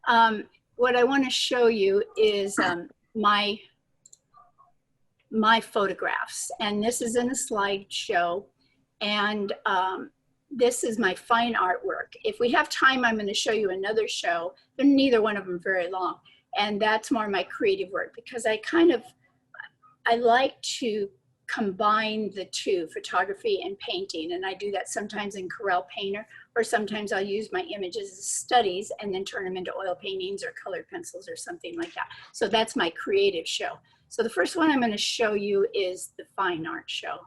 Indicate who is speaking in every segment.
Speaker 1: What I want to show you is my photographs, and this is in a slideshow, and this is my fine artwork. If we have time, I'm going to show you another show, but neither one of them very long, and that's more my creative work, because I like to combine the two, photography and painting, and I do that sometimes in Corel Painter, or sometimes I'll use my images as studies and then turn them into oil paintings or colored pencils or something like that. So that's my creative show. So the first one I'm going to show you is the fine art show.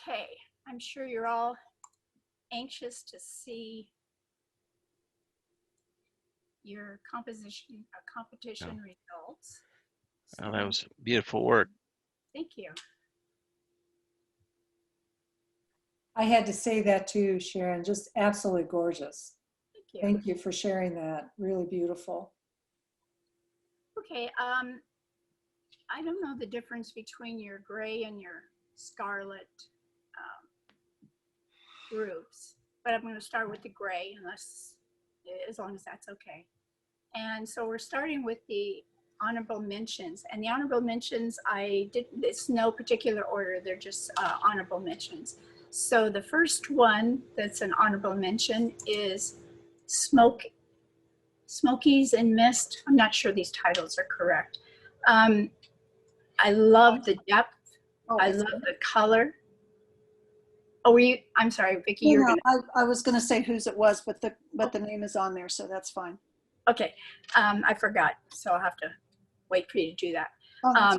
Speaker 1: Okay, I'm sure you're all anxious to see your competition results. So,
Speaker 2: Oh, that was beautiful work.
Speaker 1: Thank you.
Speaker 3: I had to say that too, Sharon. Just absolutely gorgeous.
Speaker 1: Thank you.
Speaker 3: Thank you for sharing that. Really beautiful.
Speaker 1: Okay, I don't know the difference between your gray and your scarlet groups, but I'm going to start with the gray, as long as that's okay. And so we're starting with the honorable mentions, and the honorable mentions, it's no particular order, they're just honorable mentions. So the first one that's an honorable mention is Smokies and Mist. I'm not sure these titles are correct. I love the depth. I love the color. Oh, I'm sorry, Vicki,
Speaker 4: No, I was going to say whose it was, but the name is on there, so that's fine.
Speaker 1: Okay, I forgot, so I'll have to wait for you to do that.
Speaker 4: Oh,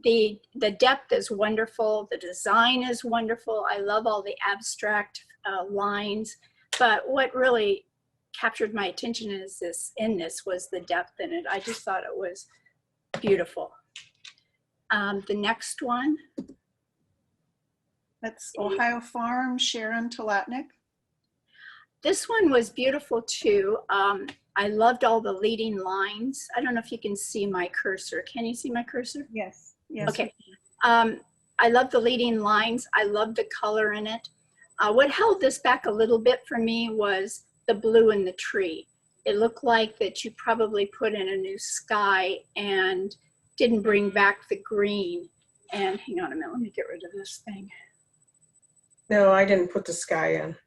Speaker 1: the depth is wonderful. The design is wonderful. I love all the abstract lines, but what really captured my attention in this was the depth in it. I just thought it was beautiful. The next one.
Speaker 4: that's Ohio Farm, Sherron Sheppard.
Speaker 1: This one was beautiful too. I loved all the leading lines. I don't know if you can see my cursor. Can you see my cursor?
Speaker 4: Yes. Yes.
Speaker 1: Okay. I love the leading lines. I love the color in it. What held this back a little bit for me was the blue in the tree. It looked like that you probably put in a new sky and didn't bring back the green. And hang on a minute, let me get rid of this thing.
Speaker 5: No, I didn't put the sky in.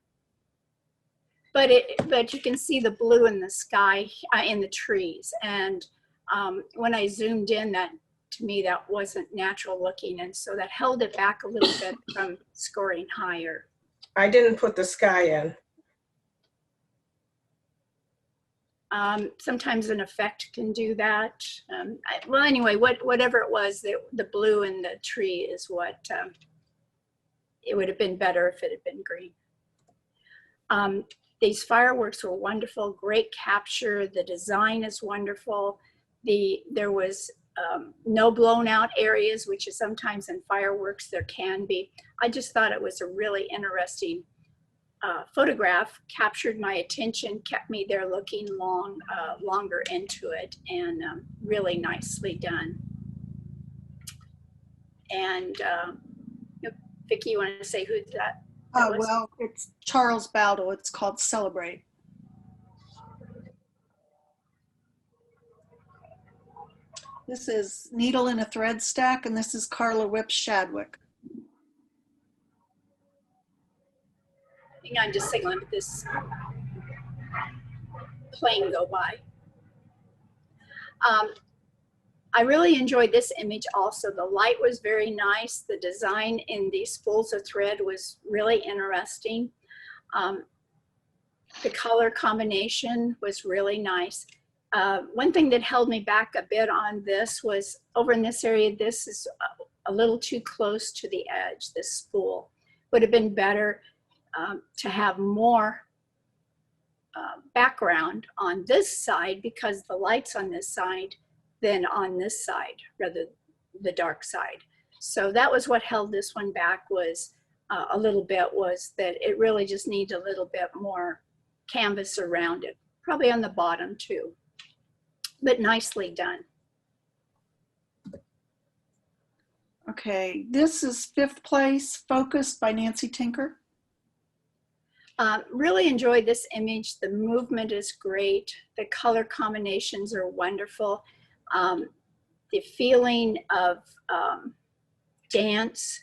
Speaker 1: But you can see the blue in the sky, in the trees. And when I zoomed in, to me, that wasn't natural looking. And so that held it back a little bit from scoring higher.
Speaker 5: I didn't put the sky in.
Speaker 1: Sometimes an effect can do that. Well, anyway, whatever it was, the blue in the tree is what, it would have been better if it had been green. These fireworks were wonderful, great capture. The design is wonderful. There was no blown out areas, which is sometimes in fireworks there can be. I just thought it was a really interesting photograph, captured my attention, kept me there looking longer into it, and really nicely done. And Vicki, you want to say who that was?
Speaker 4: Well, it's Charles Bowdle. It's called Celebrate. This is Needle in a Thread Stack, and this is Carla Whip Shadwick.
Speaker 1: Hang on just a second, let this plane go by. I really enjoyed this image also. The light was very nice. The design in these spools of thread was really interesting. The color combination was really nice. One thing that held me back a bit on this was over in this area, this is a little too close to the edge, this spool. Would have been better to have more background on this side, because the light's on this side than on this side, rather the dark side. So that was what held this one back, was a little bit, was that it really just needs a little bit more canvas around it, probably on the bottom too, but nicely done.
Speaker 4: Okay, this is fifth place, Focused by Nancy Tinker.
Speaker 1: Really enjoyed this image. The movement is great. The color combinations are wonderful. The feeling of dance,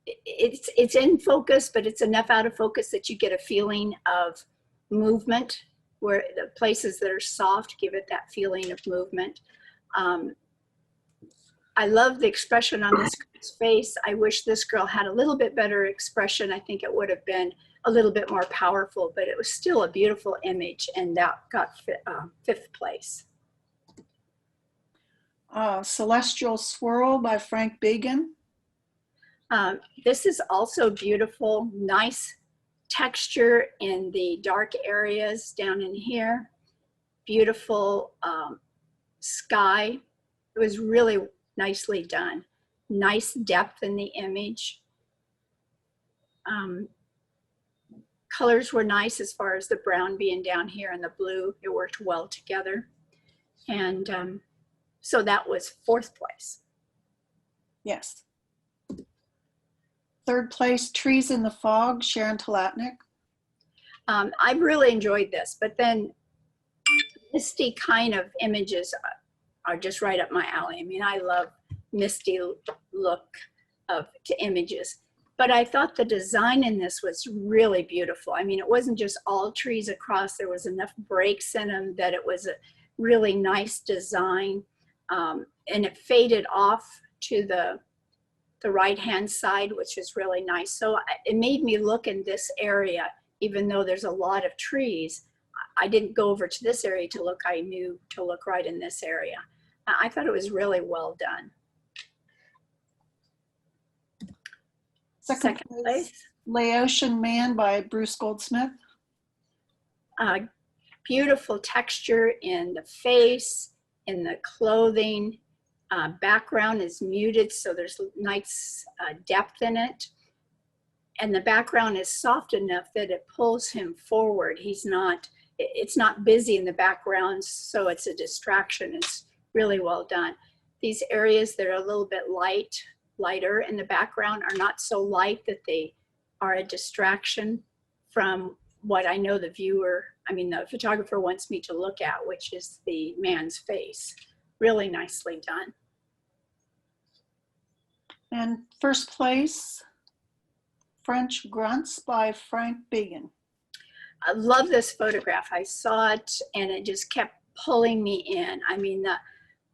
Speaker 1: it's in focus, but it's enough out of focus that you get a feeling of movement, where the places that are soft give it that feeling of movement. I love the expression on this girl's face. I wish this girl had a little bit better expression. I think it would have been a little bit more powerful, but it was still a beautiful image, and that got fifth place.
Speaker 4: Celestial Swirl by Frank Began.
Speaker 1: This is also beautiful, nice texture in the dark areas down in here. Beautiful sky. It was really nicely done. Nice depth in the image. Colors were nice as far as the brown being down here and the blue. It worked well together. And so that was 4th place.
Speaker 4: Yes. 3rd place, Trees in the Fog, Sherron Sheppard.
Speaker 1: I really enjoyed this, but then misty kind of images are just right up my alley. I mean, I love misty look to images, but I thought the design in this was really beautiful. I mean, it wasn't just all trees across. There was enough breaks in them that it was a really nice design, and it faded off to the right-hand side, which is really nice. So it made me look in this area, even though there's a lot of trees. I didn't go over to this area to look. I knew to look right in this area. I thought it was really well done.
Speaker 4: Second place, Laotian Man by Bruce Goldsmith.
Speaker 1: Beautiful texture in the face, in the clothing. Background is muted, so there's nice depth in it. And the background is soft enough that it pulls him forward. It's not busy in the background, so it's a distraction. It's really well done. These areas that are a little bit lighter in the background are not so light that they are a distraction from what I know the photographer wants me to look at, which is the man's face. Really nicely done.
Speaker 4: And 1st place, French Grunts by Frank Began.
Speaker 1: I love this photograph. I saw it and it just kept pulling me in. I mean,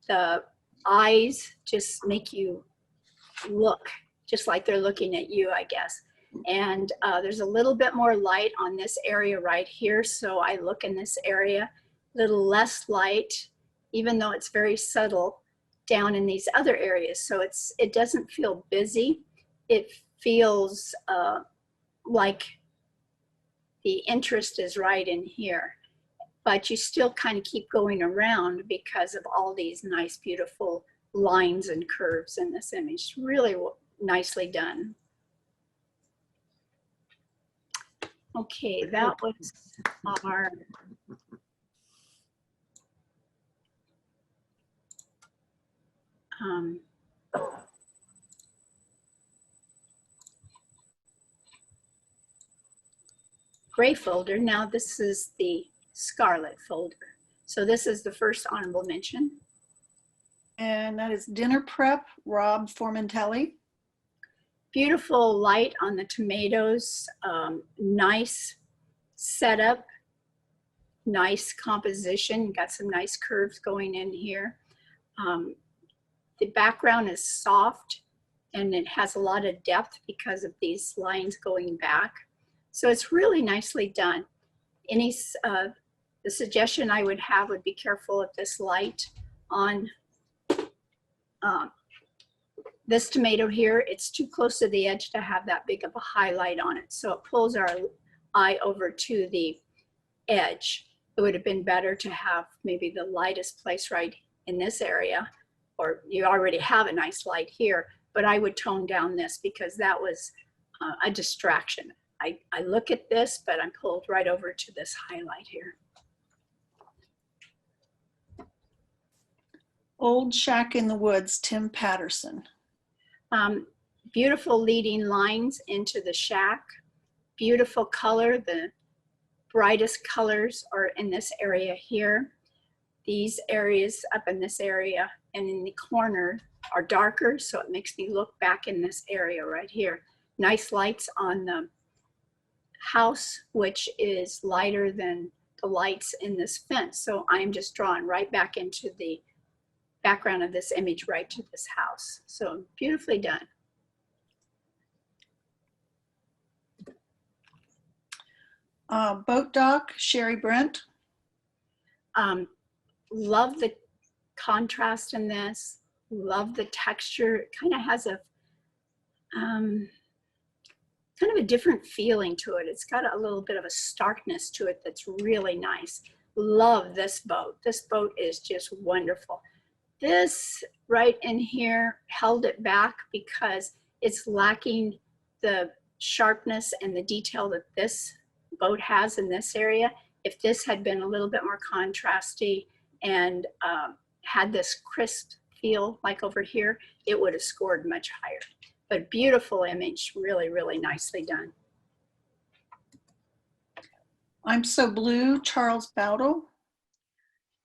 Speaker 1: the eyes just make you look just like they're looking at you, I guess. And there's a little bit more light on this area right here. So I look in this area, a little less light, even though it's very subtle down in these other areas. So it doesn't feel busy. It feels like the interest is right in here, but you still kind of keep going around because of all these nice, beautiful lines and curves in this image. Really nicely done. Okay, that was our gray folder. Now this is the scarlet folder. So this is the first honorable mention.
Speaker 4: And that is Dinner Prep, Rob Formentelli.
Speaker 1: Beautiful light on the tomatoes, nice setup, nice composition, got some nice curves going in here. The background is soft and it has a lot of depth because of these lines going back. So it's really nicely done. The suggestion I would have would be careful of this light on this tomato here. It's too close to the edge to have that big of a highlight on it. So it pulls our eye over to the edge. It would have been better to have maybe the lightest place right in this area, or you already have a nice light here, but I would tone down this because that was a distraction. I look at this, but I'm pulled right over to this highlight here.
Speaker 4: Old Shack in the Woods, Tim Patterson.
Speaker 1: Beautiful leading lines into the shack. Beautiful color. The brightest colors are in this area here. These areas up in this area and in the corner are darker, so it makes me look back in this area right here. Nice lights on the house, which is lighter than the lights in this fence. So I'm just drawing right back into the background of this image right to this house. So beautifully done.
Speaker 4: Boat Dock, Sherry Brent.
Speaker 1: Love the contrast in this. Love the texture. It kind of has a kind of a different feeling to it. It's got a little bit of a starkness to it that's really nice. Love this boat. This boat is just wonderful. This right in here held it back because it's lacking the sharpness and the detail that this boat has in this area. If this had been a little bit more contrasty and had this crisp feel like over here, it would have scored much higher. But beautiful image, really, really nicely done.
Speaker 4: I'm So Blue, Charles Bowdle.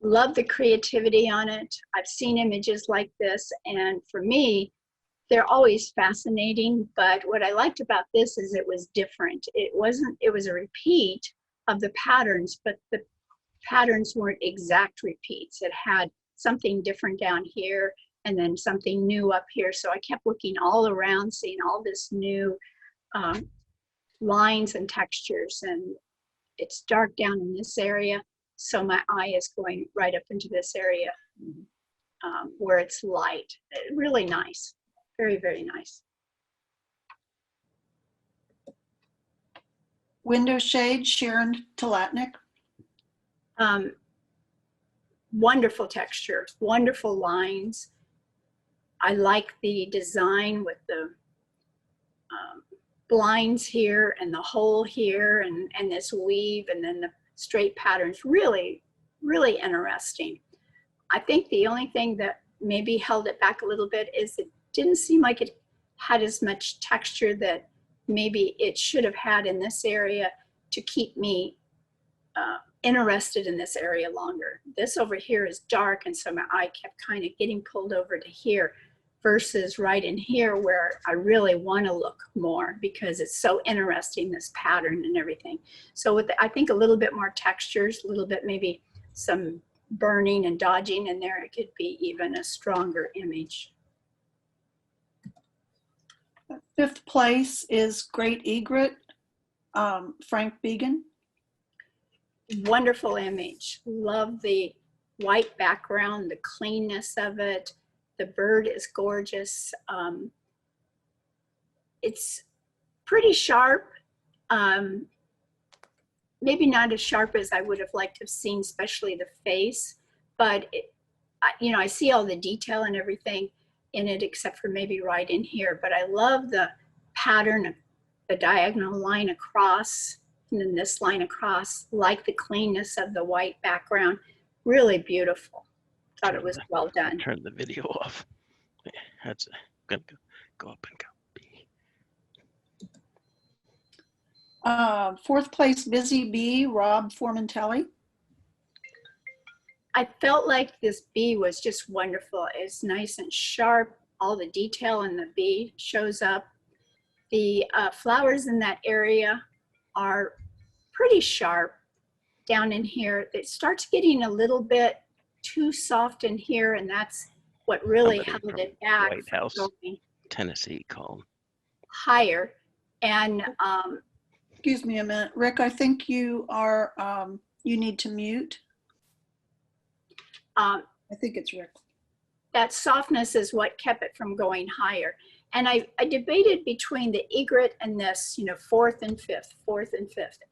Speaker 1: Love the creativity on it. I've seen images like this, and for me, they're always fascinating, but what I liked about this is it was different. It was a repeat of the patterns, but the patterns weren't exact repeats. It had something different down here and then something new up here. So I kept looking all around, seeing all this new lines and textures, and it's dark down in this area. So my eye is going right up into this area where it's light. Really nice. Very, very nice.
Speaker 4: Window Shade, Sherron Sheppard.
Speaker 1: Wonderful texture, wonderful lines. I like the design with the blinds here and the hole here and this weave and then the straight patterns. Really, really interesting. I think the only thing that maybe held it back a little bit is it didn't seem like it had as much texture that maybe it should have had in this area to keep me interested in this area longer. This over here is dark, and so my eye kept kind of getting pulled over to here versus right in here where I really want to look more because it's so interesting, this pattern and everything. So with I think a little bit more textures, a little bit maybe some burning and dodging in there, it could be even a stronger image.
Speaker 4: Fifth place is Great Egret, Frank Began.
Speaker 1: Wonderful image. Love the white background, the cleanness of it. The bird is gorgeous. It's pretty sharp. Maybe not as sharp as I would have liked to have seen, especially the face, but you know, I see all the detail and everything in it except for maybe right in here. But I love the pattern of the diagonal line across and then this line across, like the cleanness of the white background. Really beautiful. Thought it was well done.
Speaker 2: Turn the video off. That's gonna go up and go.
Speaker 4: Fourth place, Busy Bee, Rob Formentelli.
Speaker 1: I felt like this bee was just wonderful. It's nice and sharp. All the detail in the bee shows up. The flowers in that area are pretty sharp down in here. It starts getting a little bit too soft in here, and that's what really
Speaker 2: Somebody
Speaker 1: held
Speaker 2: from
Speaker 1: it back
Speaker 2: White
Speaker 1: from
Speaker 2: House,
Speaker 1: going
Speaker 2: Tennessee called.
Speaker 1: higher. And
Speaker 4: Excuse me a minute, Rick, I think you are, you need to mute. I think it's Rick.
Speaker 1: that softness is what kept it from going higher. And I debated between the egret and this, you know, fourth and fifth.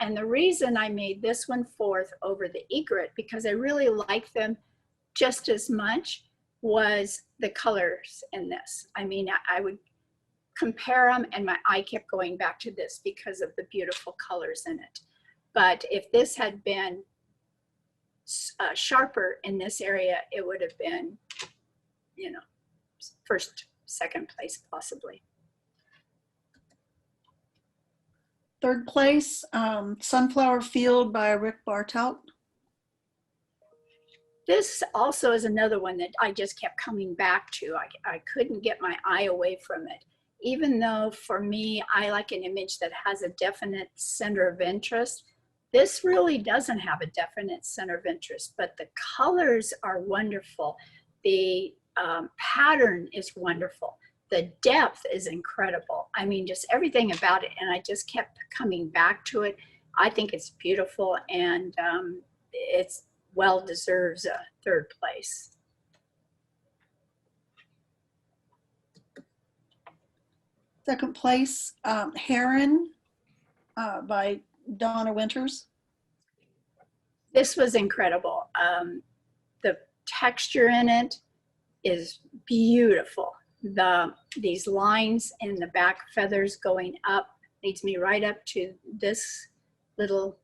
Speaker 1: And the reason I made this one fourth over the egret, because I really like them just as much, was the colors in this. I mean, I would compare them and my eye kept going back to this because of the beautiful colors in it. But if this had been sharper in this area, it would have been, you know, first, second place possibly.
Speaker 4: Third place, Sunflower Field by Rick Bartout.
Speaker 1: This also is another one that I just kept coming back to. I couldn't get my eye away from it. Even though for me, I like an image that has a definite center of interest. This really doesn't have a definite center of interest, but the colors are wonderful. The pattern is wonderful. The depth is incredible. I mean, just everything about it. And I just kept coming back to it. I think it's beautiful, and it's well deserves a third place.
Speaker 4: Second place, Heron by Donna Winters.
Speaker 1: This was incredible. The texture in it is beautiful. These lines and the back feathers going up leads me right up to this little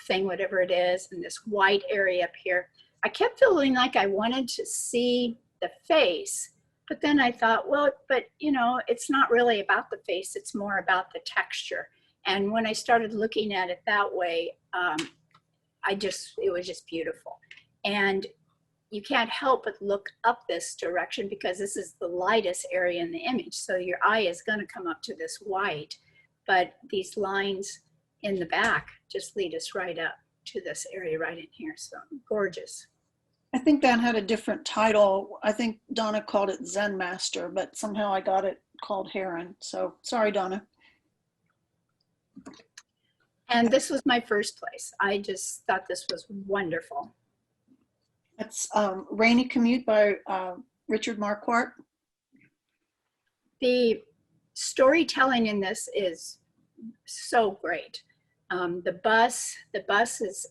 Speaker 1: thing, whatever it is, and this white area up here. I kept feeling like I wanted to see the face, but then I thought, well, but you know, it's not really about the face, it's more about the texture. And when I started looking at it that way, it was just beautiful. And you can't help but look up this direction because this is the lightest area in the image. So your eye is going to come up to this white, but these lines in the back just lead us right up to this area right in here. So gorgeous.
Speaker 4: I think that had a different title. I think Donna called it Zen Master, but somehow I got it called Heron. So sorry, Donna.
Speaker 1: And this was my first place. I just thought this was wonderful.
Speaker 4: That's Rainy Commute by Richard Marquardt.
Speaker 1: The storytelling in this is so great. The bus is,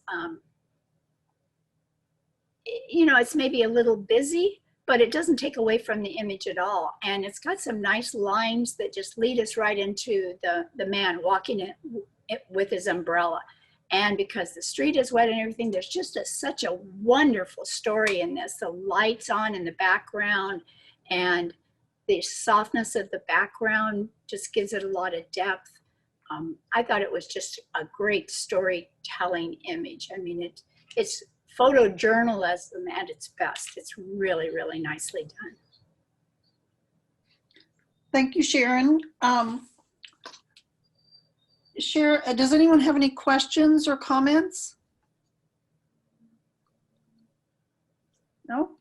Speaker 1: you know, it's maybe a little busy, but it doesn't take away from the image at all. And it's got some nice lines that just lead us right into the man walking it with his umbrella. And because the street is wet and everything, there's just such a wonderful story in this. The lights on in the background and the softness of the background just gives it a lot of depth. I thought it was just a great storytelling image. I mean, it's photojournalism at its best. It's really, really nicely done.
Speaker 4: Thank you, Sharon. Sharon, does anyone have any questions or comments? No?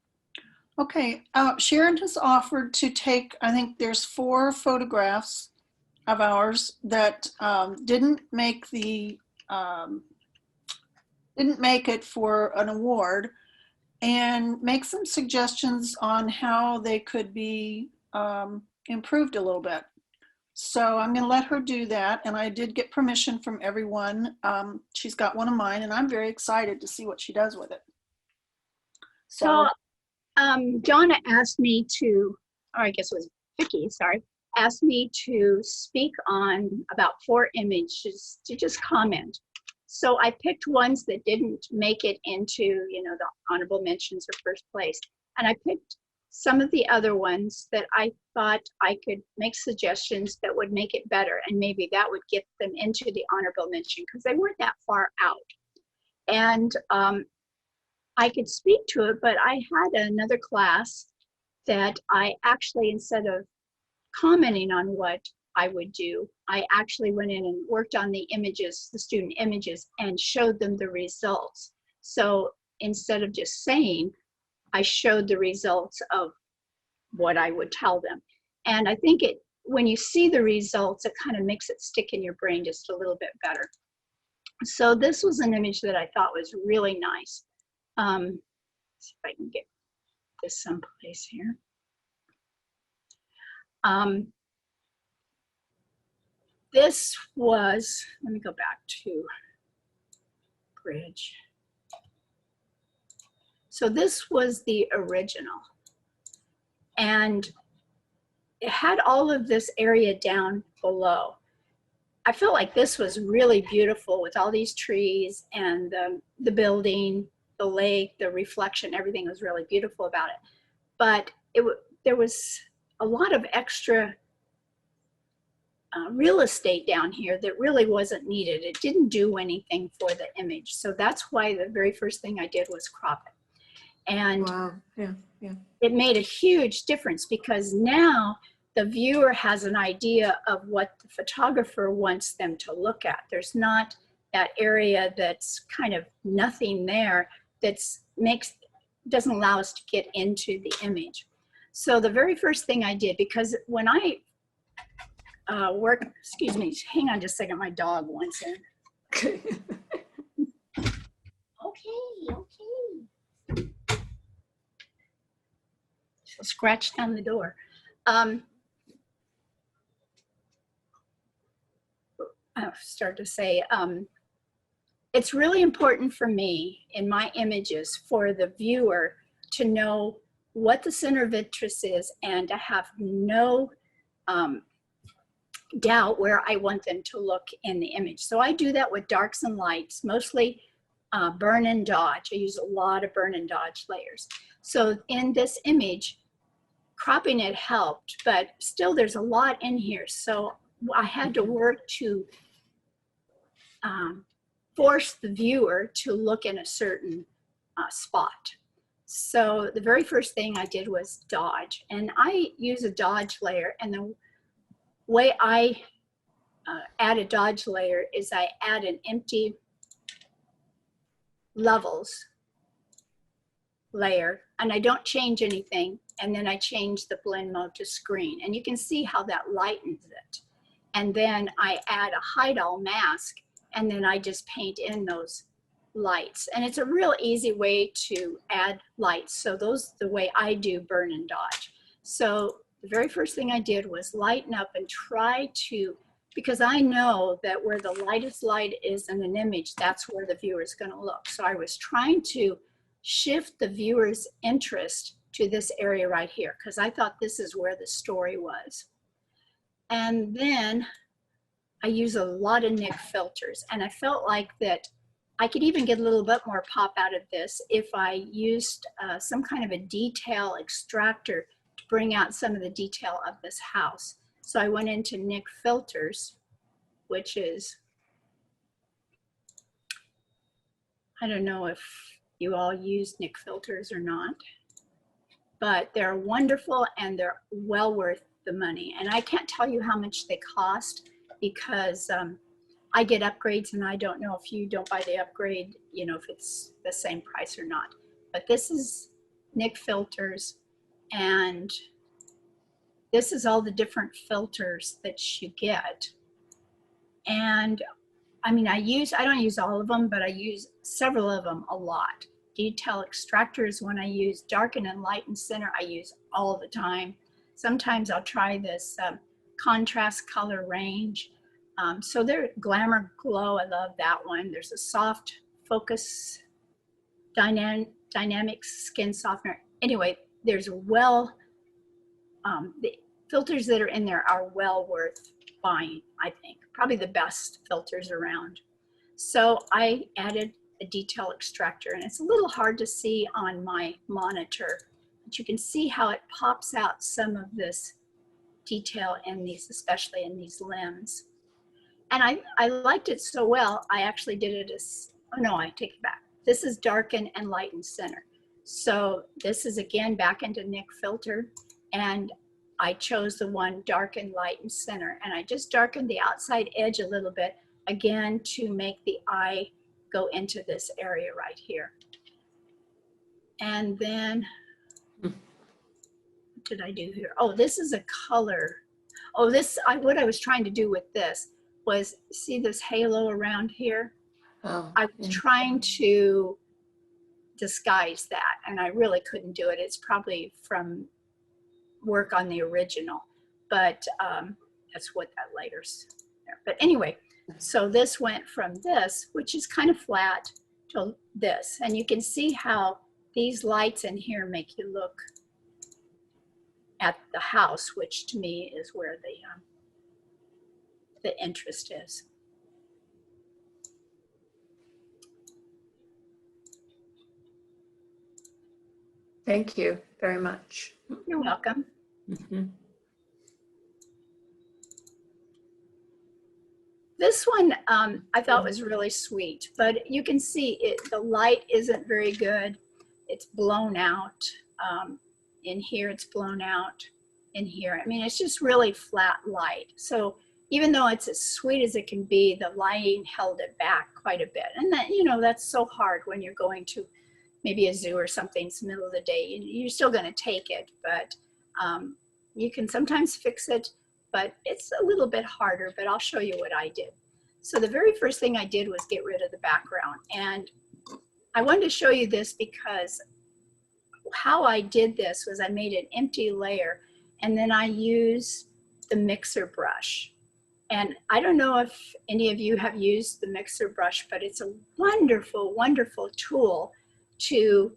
Speaker 4: Okay, Sharon has offered to take, I think there's 4 photographs of ours that didn't make it for an award, and make some suggestions on how they could be improved a little bit. So I'm going to let her do that, and I did get permission from everyone. She's got one of mine, and I'm very excited to see what she does with it.
Speaker 1: So Donna asked me to, or I guess it was Vicki, sorry, asked me to speak on about 4 images to just comment. So I picked ones that didn't make it into, you know, the honorable mentions or first place. And I picked some of the other ones that I thought I could make suggestions that would make it better. And maybe that would get them into the honorable mention because they weren't that far out. And I could speak to it, but I had another class that I actually, instead of commenting on what I would do, I actually went in and worked on the images, the student images, and showed them the results. So instead of just saying, I showed the results of what I would tell them. And I think when you see the results, it kind of makes it stick in your brain just a little bit better. So this was an image that I thought was really nice. Let's see if I can get this someplace here. This was, let me go back to Bridge. So this was the original. And it had all of this area down below. I felt like this was really beautiful with all these trees and the building, the lake, the reflection, everything was really beautiful about it. But there was a lot of extra real estate down here that really wasn't needed. It didn't do anything for the image. So that's why the very first thing I did was crop it. And
Speaker 6: wow. Yeah.
Speaker 1: It made a huge difference because now the viewer has an idea of what the photographer wants them to look at. There's not that area that's kind of nothing there doesn't allow us to get into the image. So the very first thing I did, because when I excuse me, hang on just a second, my dog wants in. Okay. She'll scratch down the door. to start to say, it's really important for me in my images for the viewer to know what the center of interest is and to have no doubt where I want them to look in the image. So I do that with darks and lights, mostly burn and dodge. I use a lot of burn and dodge layers. So in this image, cropping it helped, but still there's a lot in here. So I had to work to force the viewer to look in a certain spot. So the very first thing I did was dodge, and I use a dodge layer, and the way I add a dodge layer is I add an empty levels layer, and I don't change anything, and then I change the blend mode to screen, and you can see how that lightens it. And then I add a hide all mask, and then I just paint in those lights. And it's a real easy way to add lights. So those the way I do burn and dodge. So the very first thing I did was lighten up and try to, because I know that where the lightest light is in an image, that's where the viewer is going to look. So I was trying to shift the viewer's interest to this area right here, because I thought this is where the story was. And then I use a lot of Nik filters, and I felt like that I could even get a little bit more pop out of this if I used some kind of a detail extractor to bring out some of the detail of this house. So I went into Nik filters, which is, I don't know if you all use Nik filters or not, but they're wonderful and they're well worth the money. And I can't tell you how much they cost, because I get upgrades, and I don't know if you don't buy the upgrade, you know, if it's the same price or not. But this is Nik filters, and this is all the different filters that you get. And I mean, I don't use all of them, but I use several of them a lot. Detail extractor is one I use. Darken and lighten center I use all the time. Sometimes I'll try this contrast color range. So there, glamour glow, I love that one. There's a soft focus dynamic skin softener. Anyway, there's the filters that are in there are well worth buying, I think. Probably the best filters around. So I added a detail extractor, and it's a little hard to see on my monitor, but you can see how it pops out some of this detail in these, especially in these limbs. And I liked it so well, I actually did it as, oh no, I take it back. This is darken and lighten center. So this is again back into Nik filter, and I chose the one darken, lighten center, and I just darkened the outside edge a little bit, again, to make the eye go into this area right here. And then, what did I do here? Oh, this is a color. Oh, what I was trying to do with this was, see this halo around here?
Speaker 6: Oh,
Speaker 1: I was trying to disguise that, and I really couldn't do it. It's probably from work on the original, but that's what that layer's there. But anyway, so this went from this, which is kind of flat, to this, and you can see how these lights in here make you look at the house, which to me is where the interest is.
Speaker 6: thank you very much.
Speaker 1: You're welcome.
Speaker 6: Mhm.
Speaker 1: This one I thought was really sweet, but you can see the light isn't very good. It's blown out. In here, it's blown out. In here, I mean, it's just really flat light. So even though it's as sweet as it can be, the lighting held it back quite a bit. And that, you know, that's so hard when you're going to maybe a zoo or something. It's the middle of the day. You're still going to take it, but you can sometimes fix it, but it's a little bit harder, but I'll show you what I did. So the very first thing I did was get rid of the background. And I wanted to show you this because how I did this was I made an empty layer, and then I used the mixer brush. And I don't know if any of you have used the mixer brush, but it's a wonderful, wonderful tool to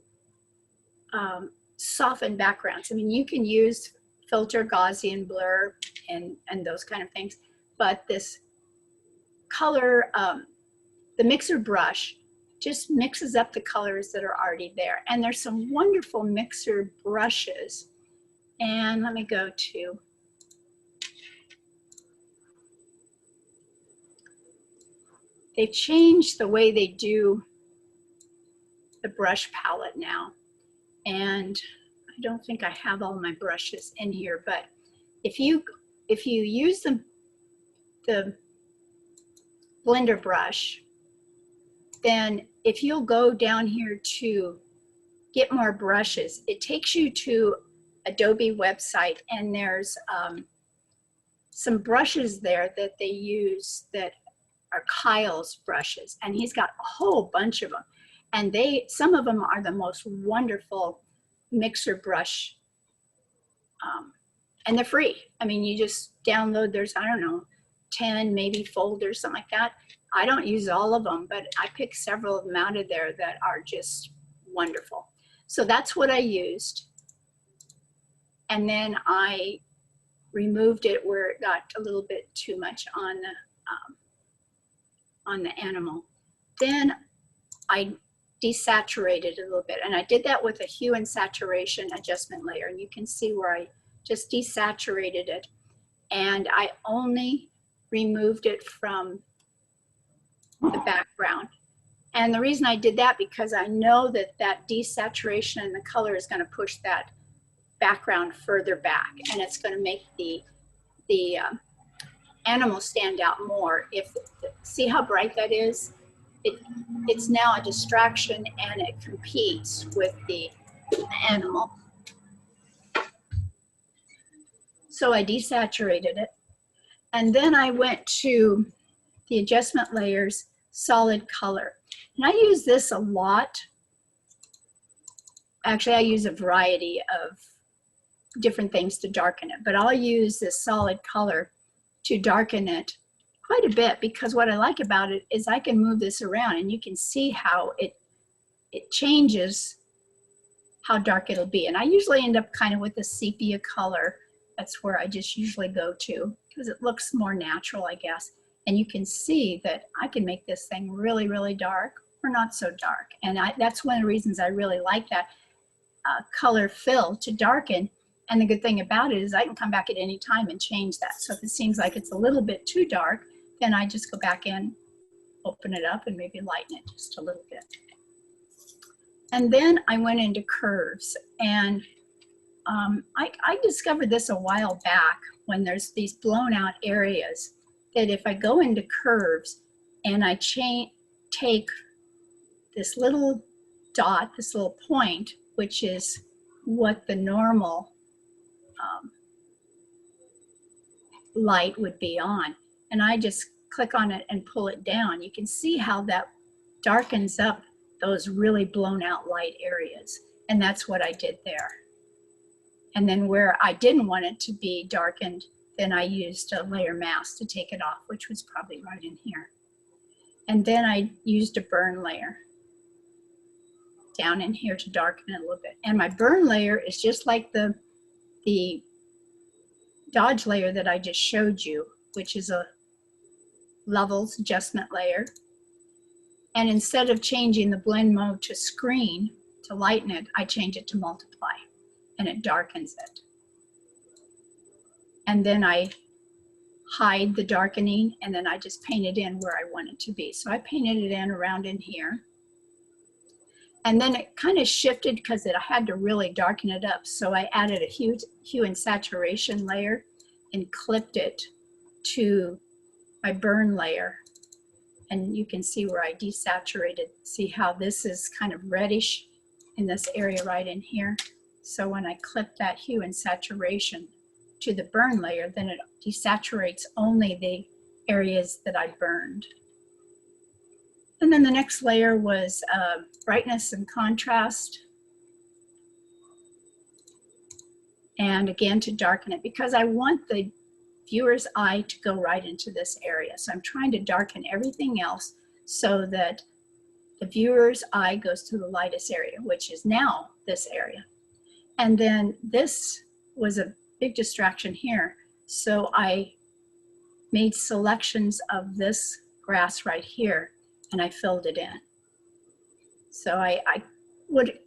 Speaker 1: soften backgrounds. I mean, you can use filter, Gaussian, blur, and those kind of things, but this color, the mixer brush just mixes up the colors that are already there. And there's some wonderful mixer brushes. And let me go to, they've changed the way they do the brush palette now. And I don't think I have all my brushes in here, but if you use the blender brush, then if you'll go down here to get more brushes, it takes you to Adobe website, and there's some brushes there that they use that are Kyle's brushes, and he's got a whole bunch of them. And some of them are the most wonderful mixer brush, and they're free. I mean, you just download, there's, I don't know, 10 maybe folders, something like that. I don't use all of them, but I picked several of them out of there that are just wonderful. So that's what I used. And then I removed it where it got a little bit too much on the animal. Then I desaturated a little bit, and I did that with a hue and saturation adjustment layer, and you can see where I just desaturated it, and I only removed it from the background. And the reason I did that, because I know that that desaturation in the color is going to push that background further back, and it's going to make the animal stand out more. See how bright that is? It's now a distraction, and it competes with the animal. So I desaturated it, and then I went to the adjustment layers, solid color. And I use this a lot. Actually, I use a variety of different things to darken it, but I'll use this solid color to darken it quite a bit, because what I like about it is I can move this around, and you can see how it changes how dark it'll be. And I usually end up kind of with a sepia color. That's where I just usually go to, because it looks more natural, I guess. And you can see that I can make this thing really, really dark or not so dark. And that's one of the reasons I really like that color fill to darken. And the good thing about it is I can come back at any time and change that. So if it seems like it's a little bit too dark, then I just go back in, open it up, and maybe lighten it just a little bit. And then I went into curves, and I discovered this a while back when there's these blown out areas, that if I go into curves and I take this little dot, this little point, which is what the normal light would be on, and I just click on it and pull it down, you can see how that darkens up those really blown out light areas. And that's what I did there. And then where I didn't want it to be darkened, then I used a layer mask to take it off, which was probably right in here. And then I used a burn layer down in here to darken it a little bit. And my burn layer is just like the dodge layer that I just showed you, which is a levels adjustment layer. And instead of changing the blend mode to screen to lighten it, I change it to multiply, and it darkens it. And then I hide the darkening, and then I just paint it in where I want it to be. So I painted it in around in here. And then it kind of shifted because I had to really darken it up. So I added a hue and saturation layer and clipped it to my burn layer. And you can see where I desaturated. See how this is kind of reddish in this area right in here. So when I clip that hue and saturation to the burn layer, then it desaturates only the areas that I burned. And then the next layer was brightness and contrast. And again, to darken it, because I want the viewer's eye to go right into this area. So I'm trying to darken everything else so that the viewer's eye goes to the lightest area, which is now this area. And then this was a big distraction here. So I made selections of this grass right here and I filled it in. So I would,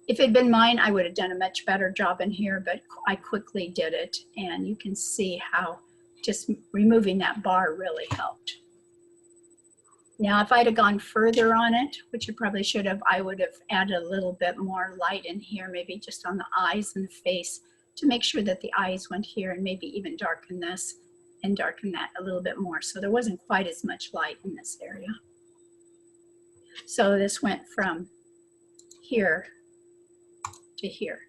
Speaker 1: if it had been mine, I would have done a much better job in here, but I quickly did it. And you can see how just removing that bar really helped. Now, if I'd have gone further on it, which I probably should have, I would have added a little bit more light in here, maybe just on the eyes and the face to make sure that the eyes went here, and maybe even darken this and darken that a little bit more. So there wasn't quite as much light in this area. So this went from here to here.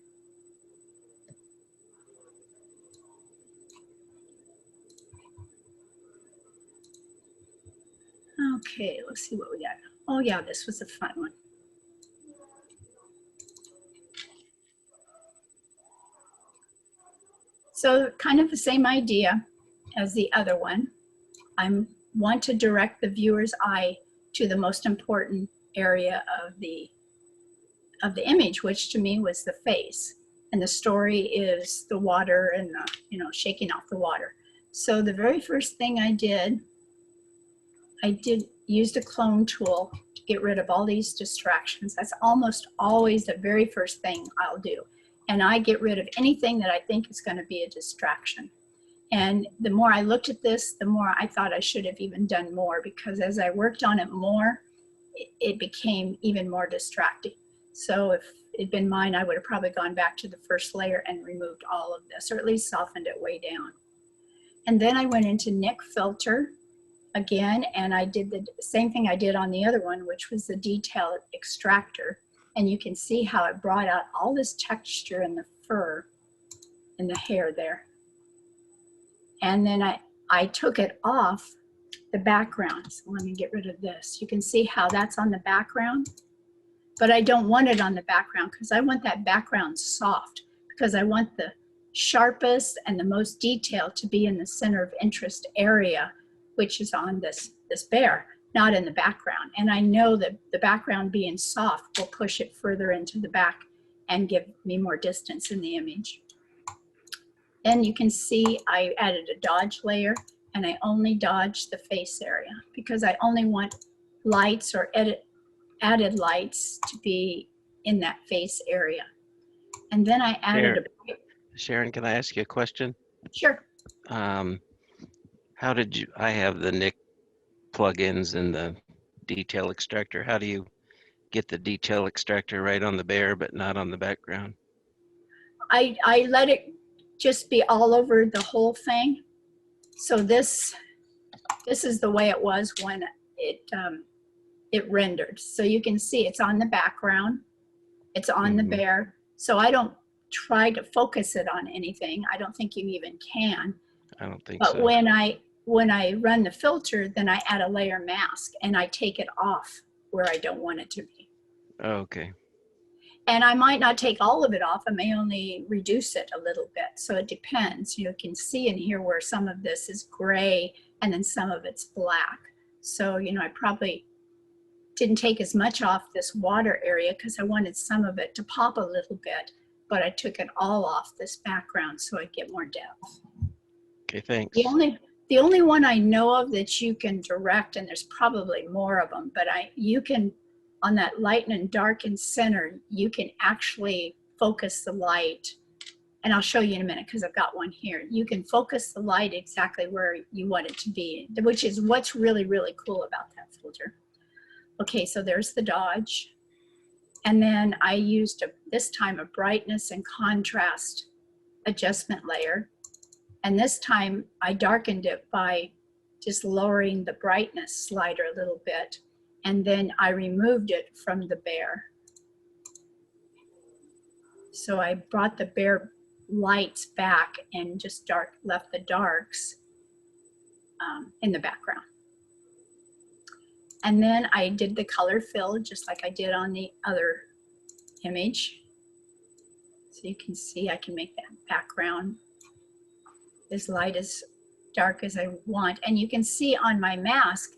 Speaker 1: Okay, let's see what we got. Oh yeah, this was a fun one. So kind of the same idea as the other one. I want to direct the viewer's eye to the most important area of the image, which to me was the face. And the story is the water and the, you know, shaking off the water. So the very first thing I used a clone tool to get rid of all these distractions. That's almost always the very first thing I'll do. And I get rid of anything that I think is going to be a distraction. And the more I looked at this, the more I thought I should have even done more, because as I worked on it more, it became even more distracting. So if it'd been mine, I would have probably gone back to the first layer and removed all of this, or at least softened it way down. And then I went into Nik Filter again, and I did the same thing I did on the other one, which was the detail extractor. And you can see how it brought out all this texture in the fur and the hair there. And then I took it off the background. So let me get rid of this. You can see how that's on the background, but I don't want it on the background because I want that background soft, because I want the sharpest and the most detail to be in the center of interest area, which is on this bear, not in the background. And I know that the background being soft will push it further into the back and give me more distance in the image. Then you can see I added a dodge layer, and I only dodged the face area because I only want lights or added lights to be in that face area. And then I added
Speaker 2: Sherron, can I ask you a question?
Speaker 1: Sure.
Speaker 2: How did you, I have the Nik plugins and the detail extractor. How do you get the detail extractor right on the bear, but not on the background?
Speaker 1: I let it just be all over the whole thing. So this is the way it was when it rendered. So you can see it's on the background, it's on the bear. So I don't try to focus it on anything. I don't think you even can.
Speaker 2: I don't think
Speaker 1: but
Speaker 2: so.
Speaker 1: when I run the filter, then I add a layer mask and I take it off where I don't want it to be.
Speaker 2: Oh, okay.
Speaker 1: And I might not take all of it off. I may only reduce it a little bit. So it depends. You can see in here where some of this is gray and then some of it's black. So, you know, I probably didn't take as much off this water area because I wanted some of it to pop a little bit, but I took it all off this background so I get more depth.
Speaker 2: Okay, thanks.
Speaker 1: The only one I know of that you can direct, and there's probably more of them, but you can, on that light and dark and center, you can actually focus the light. And I'll show you in a minute because I've got one here. You can focus the light exactly where you want it to be, which is what's really, really cool about that filter. Okay, so there's the dodge. And then I used, this time, a brightness and contrast adjustment layer. And this time I darkened it by just lowering the brightness slider a little bit. And then I removed it from the bear. So I brought the bear lights back and just left the darks in the background. And then I did the color fill just like I did on the other image. So you can see I can make that background as light as dark as I want. And you can see on my mask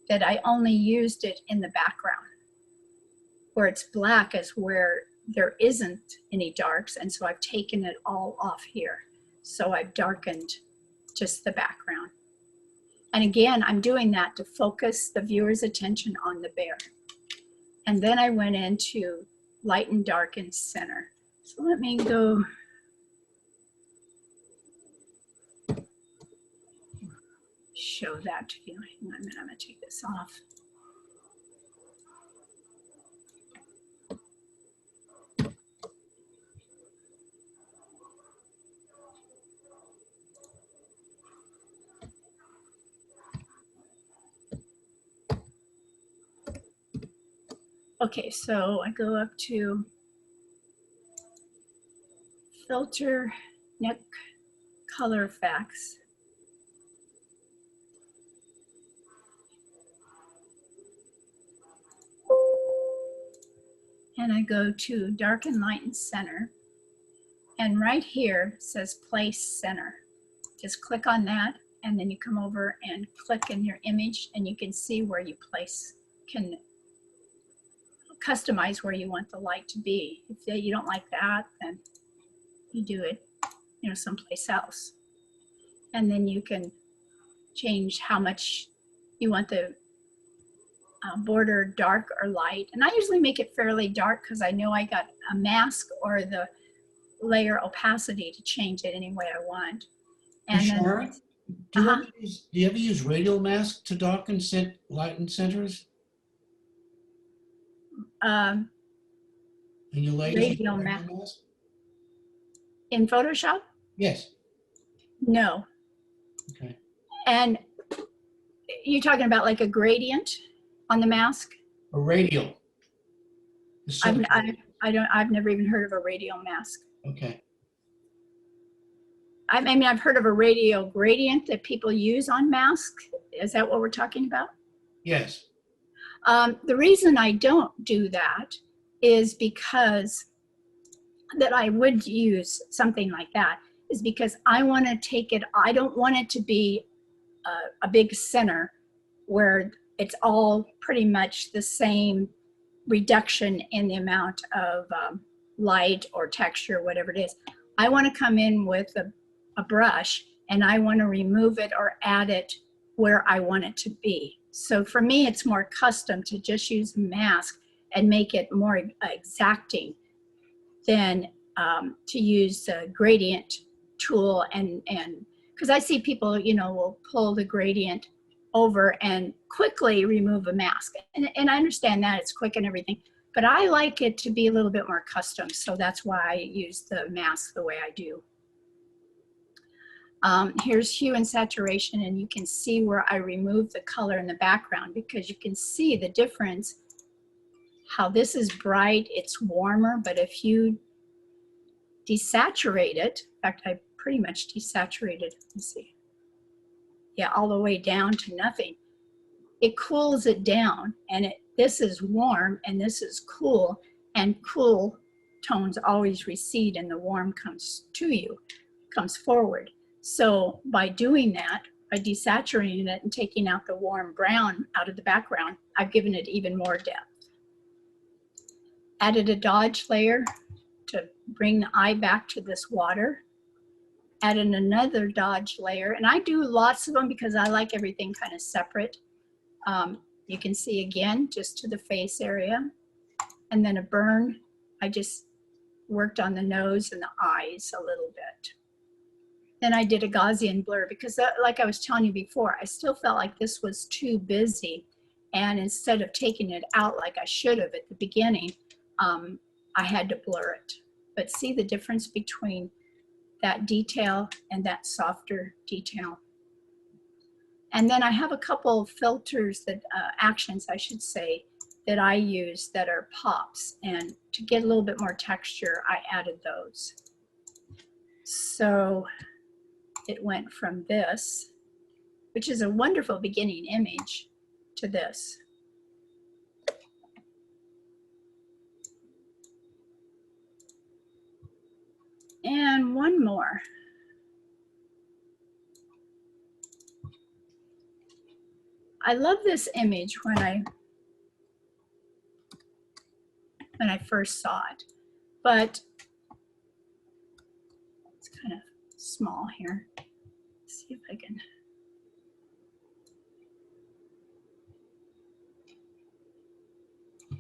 Speaker 1: that I only used it in the background. Where it's black is where there isn't any darks, and so I've taken it all off here. So I've darkened just the background. And again, I'm doing that to focus the viewer's attention on the bear. And then I went into light and dark and center. So let me go. Show that to you. Hang on a minute, I'm gonna take this off. Okay, so I go up to filter, neck color effects. And I go to darken, light, and center. And right here says place center. Just click on that, and then you come over and click in your image, and you can see where you place, can customize where you want the light to be. If you don't like that, then you do it, you know, someplace else. And then you can change how much you want the border dark or light. And I usually make it fairly dark because I know I got a mask or the layer opacity to change it any way I want. And then,
Speaker 7: Sherron, do you ever use radial mask to darken light and centers
Speaker 1: um,
Speaker 7: in your layers?
Speaker 1: radial mask in Photoshop?
Speaker 7: Yes.
Speaker 1: No.
Speaker 7: Okay.
Speaker 1: And you're talking about like a gradient on the mask?
Speaker 7: A radial.
Speaker 1: I've never even heard of a radial mask.
Speaker 7: Okay.
Speaker 1: I mean, I've heard of a radial gradient that people use on masks. Is that what we're talking about?
Speaker 7: Yes.
Speaker 1: The reason I don't do that is because that I would use something like that is because I want to take it, I don't want it to be a big center where it's all pretty much the same reduction in the amount of light or texture, whatever it is. I want to come in with a brush and I want to remove it or add it where I want it to be. So for me, it's more custom to just use a mask and make it more exacting than to use a gradient tool and because I see people, you know, will pull the gradient over and quickly remove a mask. And I understand that it's quick and everything, but I like it to be a little bit more custom. So that's why I use the mask the way I do. Here's hue and saturation, and you can see where I remove the color in the background because you can see the difference, how this is bright, it's warmer, but if you desaturate it, in fact, I pretty much desaturated, let's see. Yeah, all the way down to nothing. It cools it down, and this is warm and this is cool, and cool tones always recede and the warm comes to you, comes forward. So by doing that, by desaturating it and taking out the warm brown out of the background, I've given it even more depth. Added a dodge layer to bring the eye back to this water. Added another dodge layer, and I do lots of them because I like everything kind of separate. You can see again, just to the face area. And then a burn, I just worked on the nose and the eyes a little bit. Then I did a Gaussian blur because like I was telling you before, I still felt like this was too busy. And instead of taking it out like I should have at the beginning, I had to blur it. But see the difference between that detail and that softer detail. And then I have a couple of filters that, actions I should say, that I use that are pops. And to get a little bit more texture, I added those. So it went from this, which is a wonderful beginning image, to this. And one more. I love this image when I first saw it, but it's kind of small here. Let's see if I can.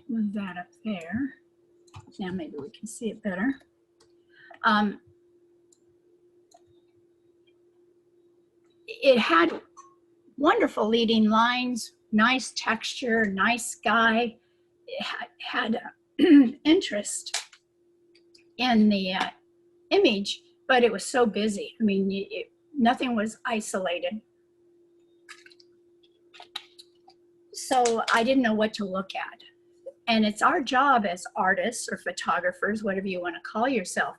Speaker 1: Move that up there. Now maybe we can see it better. It had wonderful leading lines, nice texture, nice sky. It had interest in the image, but it was so busy. I mean, nothing was isolated. So I didn't know what to look at. And it's our job as artists or photographers, whatever you want to call yourself,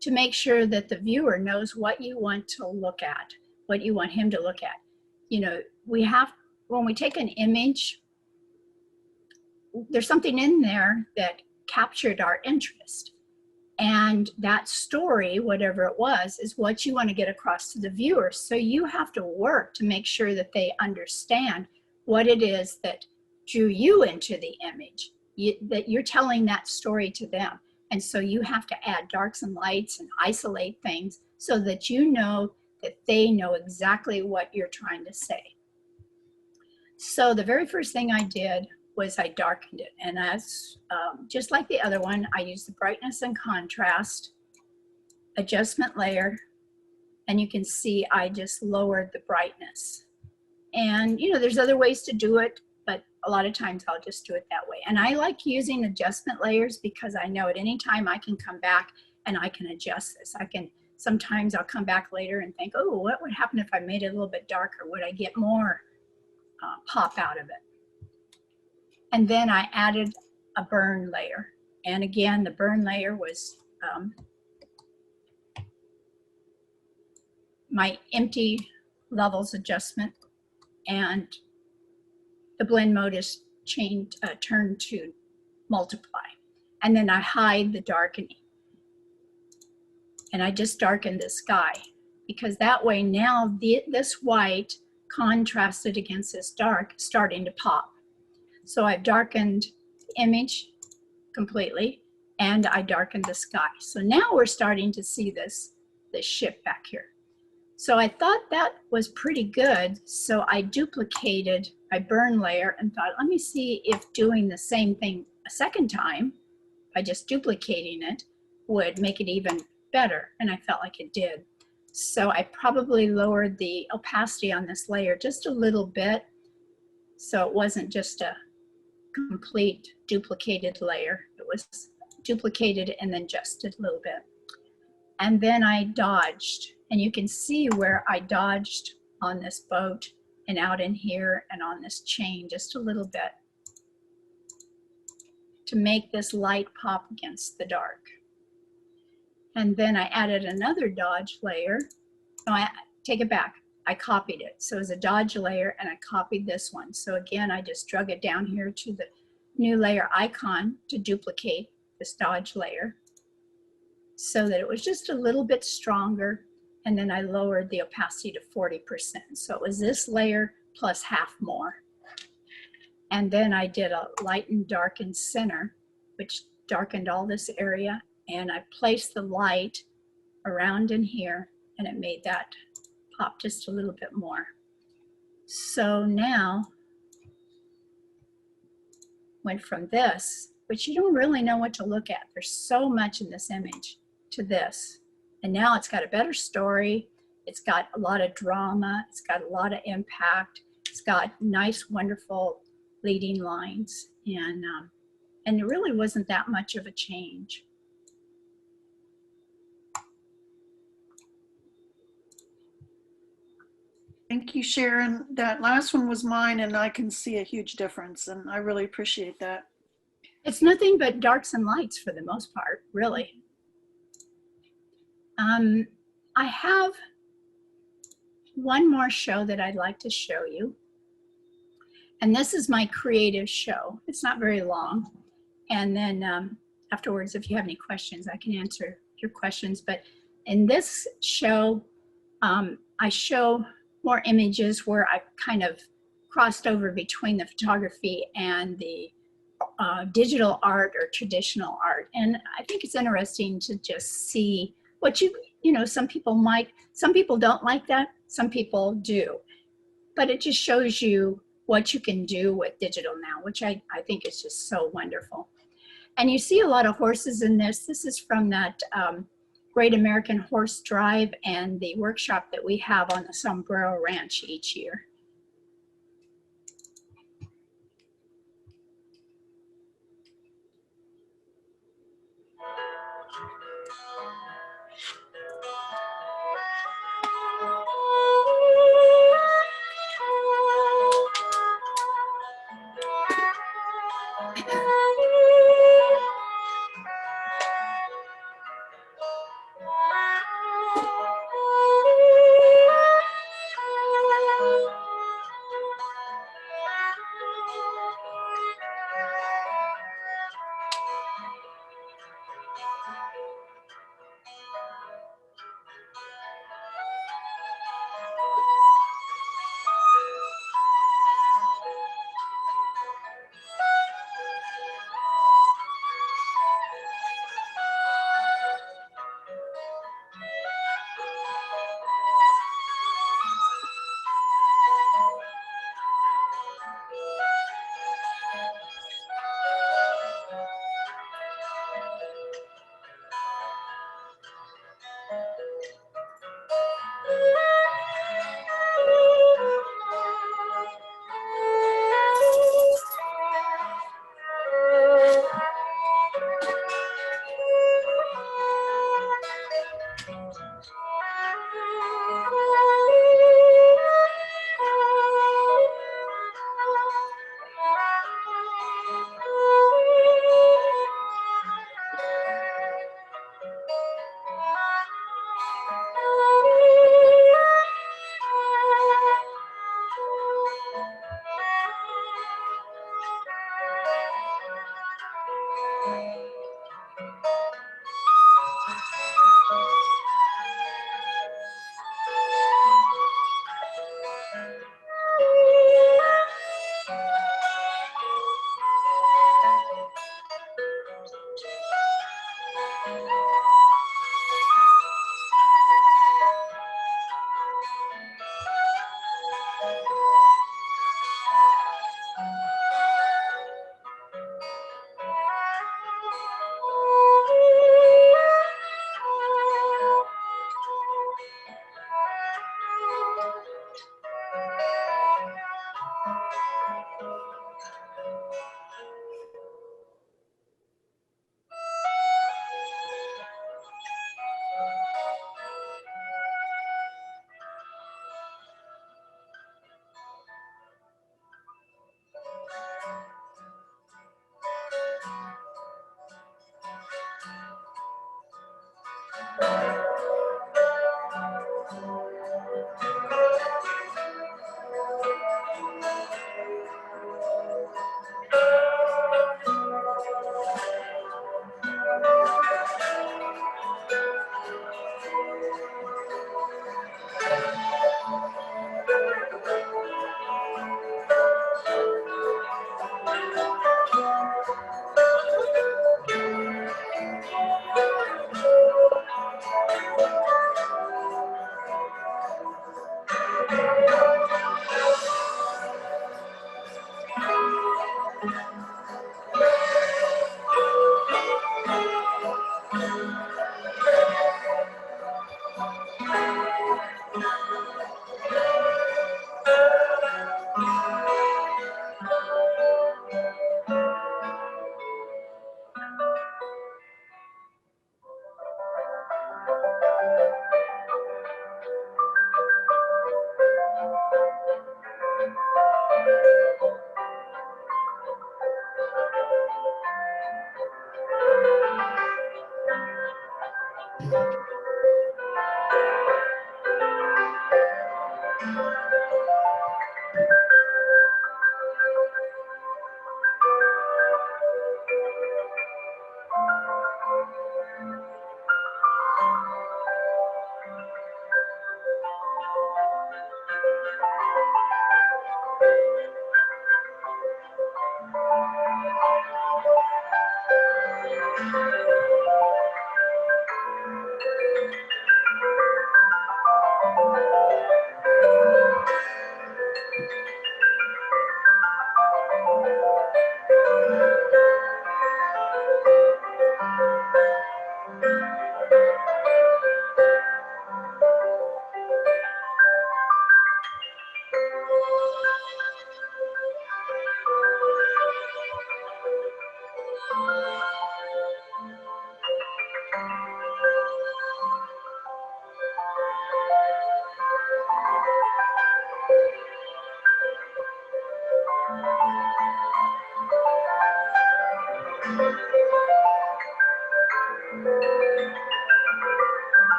Speaker 1: to make sure that the viewer knows what you want to look at, what you want him to look at. You know, when we take an image, there's something in there that captured our interest. And that story, whatever it was, is what you want to get across to the viewer. So you have to work to make sure that they understand what it is that drew you into the image, that you're telling that story to them. And so you have to add darks and lights and isolate things so that you know that they know exactly what you're trying to say. So the very first thing I did was I darkened it. And as just like the other one, I used the brightness and contrast, adjustment layer, and you can see I just lowered the brightness. And you know, there's other ways to do it, but a lot of times I'll just do it that way. And I like using adjustment layers because I know at any time I can come back and I can adjust this. Sometimes I'll come back later and think, oh, what would happen if I made it a little bit darker? Would I get more pop out of it? And then I added a burn layer. And again, the burn layer was my empty levels adjustment, and the blend mode is turned to multiply. And then I hide the darkening. And I just darkened the sky because that way now this white contrasted against this dark starting to pop. So I've darkened the image completely and I darkened the sky. So now we're starting to see this ship back here. So I thought that was pretty good. So I duplicated my burn layer and thought, let me see if doing the same thing a second time by just duplicating it would make it even better. And I felt like it did. So I probably lowered the opacity on this layer just a little bit. So it wasn't just a complete duplicated layer. It was duplicated and then adjusted a little bit. And then I dodged, and you can see where I dodged on this boat and out in here and on this chain just a little bit to make this light pop against the dark. And then I added another dodge layer. No, I take it back. I copied it. So it was a dodge layer and I copied this one. So again, I just drug it down here to the new layer icon to duplicate this dodge layer so that it was just a little bit stronger. And then I lowered the opacity to 40%. So it was this layer plus half more. And then I did a light and darken center, which darkened all this area. And I placed the light around in here and it made that pop just a little bit more. So now, went from this, which you don't really know what to look at. There's so much in this image, to this. And now it's got a better story. It's got a lot of drama. It's got a lot of impact. It's got nice, wonderful leading lines. And it really wasn't that much of a change.
Speaker 4: Thank you, Sharon. That last one was mine and I can see a huge difference and I really appreciate that.
Speaker 1: It's nothing but darks and lights for the most part, really. I have one more show that I'd like to show you. And this is my creative show. It's not very long. And then afterwards, if you have any questions, I can answer your questions. But in this show, I show more images where I kind of crossed over between the photography and the digital art or traditional art. And I think it's interesting to just see what you know, some people don't like that, some people do. But it just shows you what you can do with digital now, which I think is just so wonderful. And you see a lot of horses in this. This is from that Great American Horse Drive and the workshop that we have on the Sombrero Ranch each year.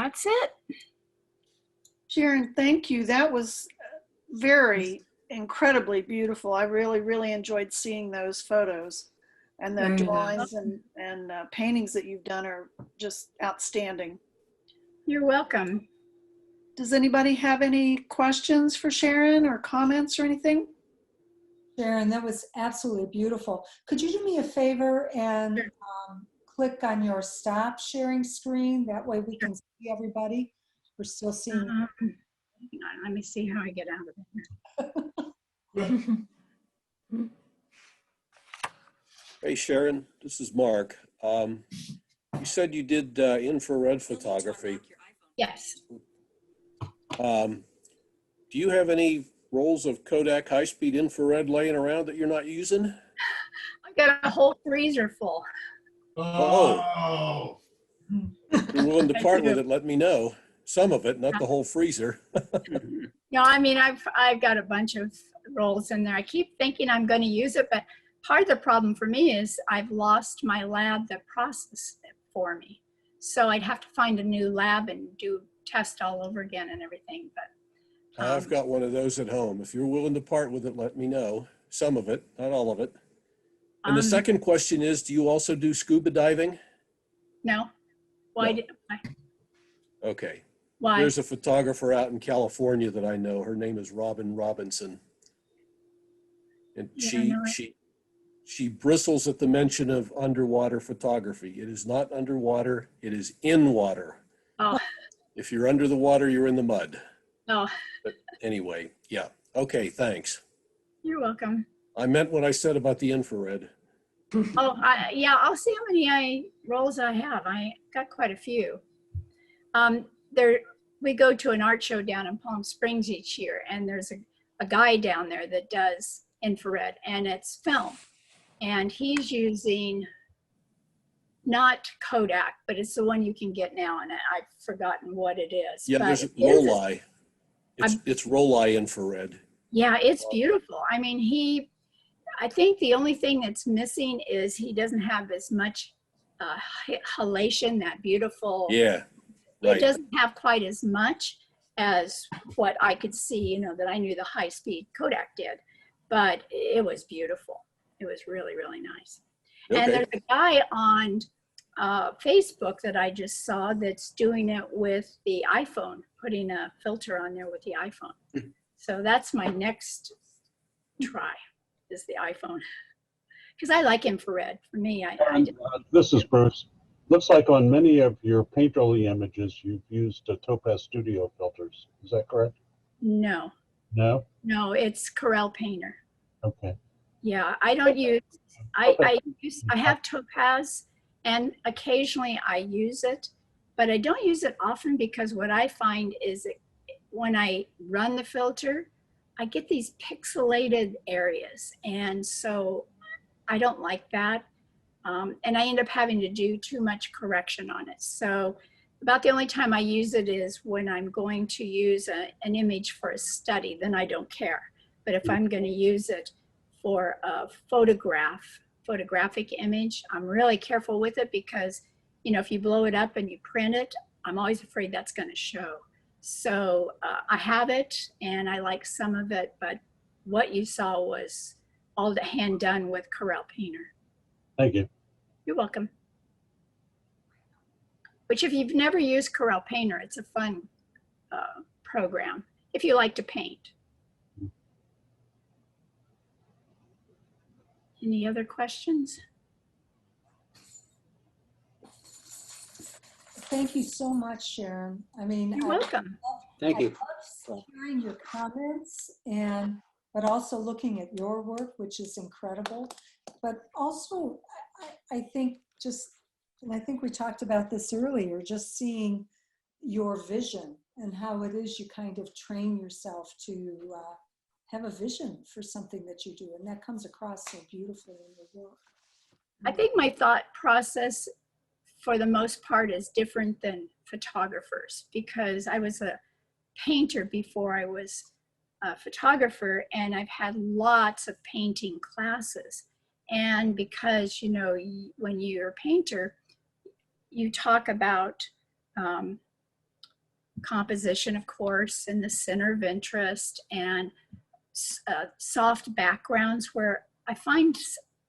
Speaker 1: that's it.
Speaker 4: Sharon, thank you. That was very incredibly beautiful. I really, really enjoyed seeing those photos, and the
Speaker 6: Very nice.
Speaker 4: drawings and paintings that you've done are just outstanding.
Speaker 1: You're welcome.
Speaker 4: Does anybody have any questions for Sharon or comments or anything?
Speaker 3: Sharon, that was absolutely beautiful. Could you do me a favor and
Speaker 1: Sure.
Speaker 3: click on your stop sharing screen? That way we can see everybody. We're still seeing.
Speaker 1: Hang on, let me see how I get out of it.
Speaker 8: Hey Sharon, this is Mark. You said you did infrared photography.
Speaker 1: Yes.
Speaker 8: Do you have any rolls of Kodak high-speed infrared laying around that you're not using?
Speaker 1: I got a whole freezer full.
Speaker 7: Oh.
Speaker 8: If you're willing to part with it, let me know. Some of it, not the whole freezer.
Speaker 1: No, I mean, I've got a bunch of rolls in there. I keep thinking I'm going to use it, but part of the problem for me is I've lost my lab that processed it for me. So I'd have to find a new lab and do test all over again and everything. But
Speaker 8: I've got one of those at home. If you're willing to part with it, let me know. Some of it, not all of it. And the second question is, do you also do scuba diving?
Speaker 1: No. Why?
Speaker 8: No.
Speaker 1: Why?
Speaker 8: Okay.
Speaker 1: Why?
Speaker 8: There's a photographer out in California that I know. Her name is Robin Robinson. And
Speaker 1: Yeah,
Speaker 8: she bristles at the mention of underwater photography. It is not underwater, it is in water.
Speaker 1: Oh.
Speaker 8: If you're under the water, you're in the mud.
Speaker 1: Oh,
Speaker 8: But anyway, yeah. Okay, thanks.
Speaker 1: you're welcome.
Speaker 8: I meant what I said about the infrared.
Speaker 1: Oh, yeah, I'll see how many rolls I have. I got quite a few. We go to an art show down in Palm Springs each year, and there's a guy down there that does infrared, and it's film. And he's using not Kodak, but it's the one you can get now, and I've forgotten what it is.
Speaker 8: Yeah,
Speaker 1: but
Speaker 8: there's
Speaker 1: it is
Speaker 8: Rolei. It's Rolei infrared.
Speaker 1: Yeah, it's beautiful. I mean, I think the only thing that's missing is he doesn't have as much halation, that beautiful.
Speaker 8: Yeah,
Speaker 1: It
Speaker 8: right.
Speaker 1: doesn't have quite as much as what I could see, that I knew the high speed Kodak did, but it was beautiful. It was really, really nice.
Speaker 8: Okay.
Speaker 1: And there's a guy on Facebook that I just saw that's doing it with the iPhone, putting a filter on there with the iPhone. So that's my next try, is the iPhone. Because I like infrared. For me,
Speaker 9: this is Bruce. Looks like on many of your painterly images, you've used Topaz Studio filters. Is that correct?
Speaker 1: No.
Speaker 9: No?
Speaker 1: No, it's Corel Painter.
Speaker 9: Okay.
Speaker 1: Yeah, I don't use, I have Topaz, and occasionally I use it, but I don't use it often because what I find is when I run the filter, I get these pixelated areas, and so I don't like that. And I end up having to do too much correction on it. So about the only time I use it is when I'm going to use an image for a study, then I don't care. But if I'm going to use it for a photographic image, I'm really careful with it because, if you blow it up and you print it, I'm always afraid that's going to show. So I have it and I like some of it, but what you saw was all the hand done with Corel Painter.
Speaker 9: Thank you.
Speaker 1: You're welcome. Which if you've never used Corel Painter, it's a fun program if you like to paint. Any other questions?
Speaker 3: Thank you so much, Sharon. I mean,
Speaker 1: You're welcome.
Speaker 10: Thank you.
Speaker 3: I love hearing your comments, but also looking at your work, which is incredible. But also, I think and I think we talked about this earlier, just seeing your vision and how it is you kind of train yourself to have a vision for something that you do. And that comes across so beautifully in your work.
Speaker 1: I think my thought process for the most part is different than photographers because I was a painter before I was a photographer, and I've had lots of painting classes. And because, when you're a painter, you talk about composition, of course, and the center of interest, and soft backgrounds, where I find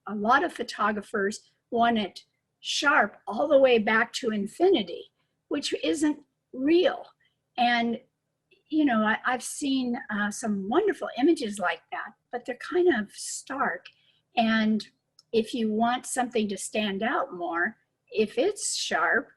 Speaker 1: a lot of photographers want it sharp all the way back to infinity, which isn't real. And you know, I've seen some wonderful images like that, but they're kind of stark. And if you want something to stand out more, if it's sharp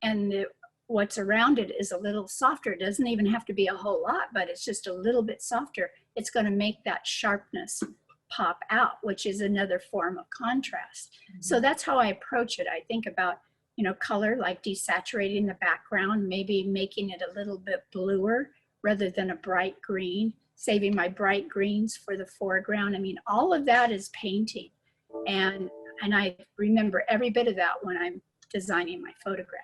Speaker 1: and what's around it is a little softer, it doesn't even have to be a whole lot, but it's just a little bit softer, it's going to make that sharpness pop out, which is another form of contrast. So that's how I approach it. I think about, you know, color, like desaturating the background, maybe making it a little bit bluer rather than a bright green, saving my bright greens for the foreground. I mean, all of that is painting. And I remember every bit of that when I'm designing my photograph.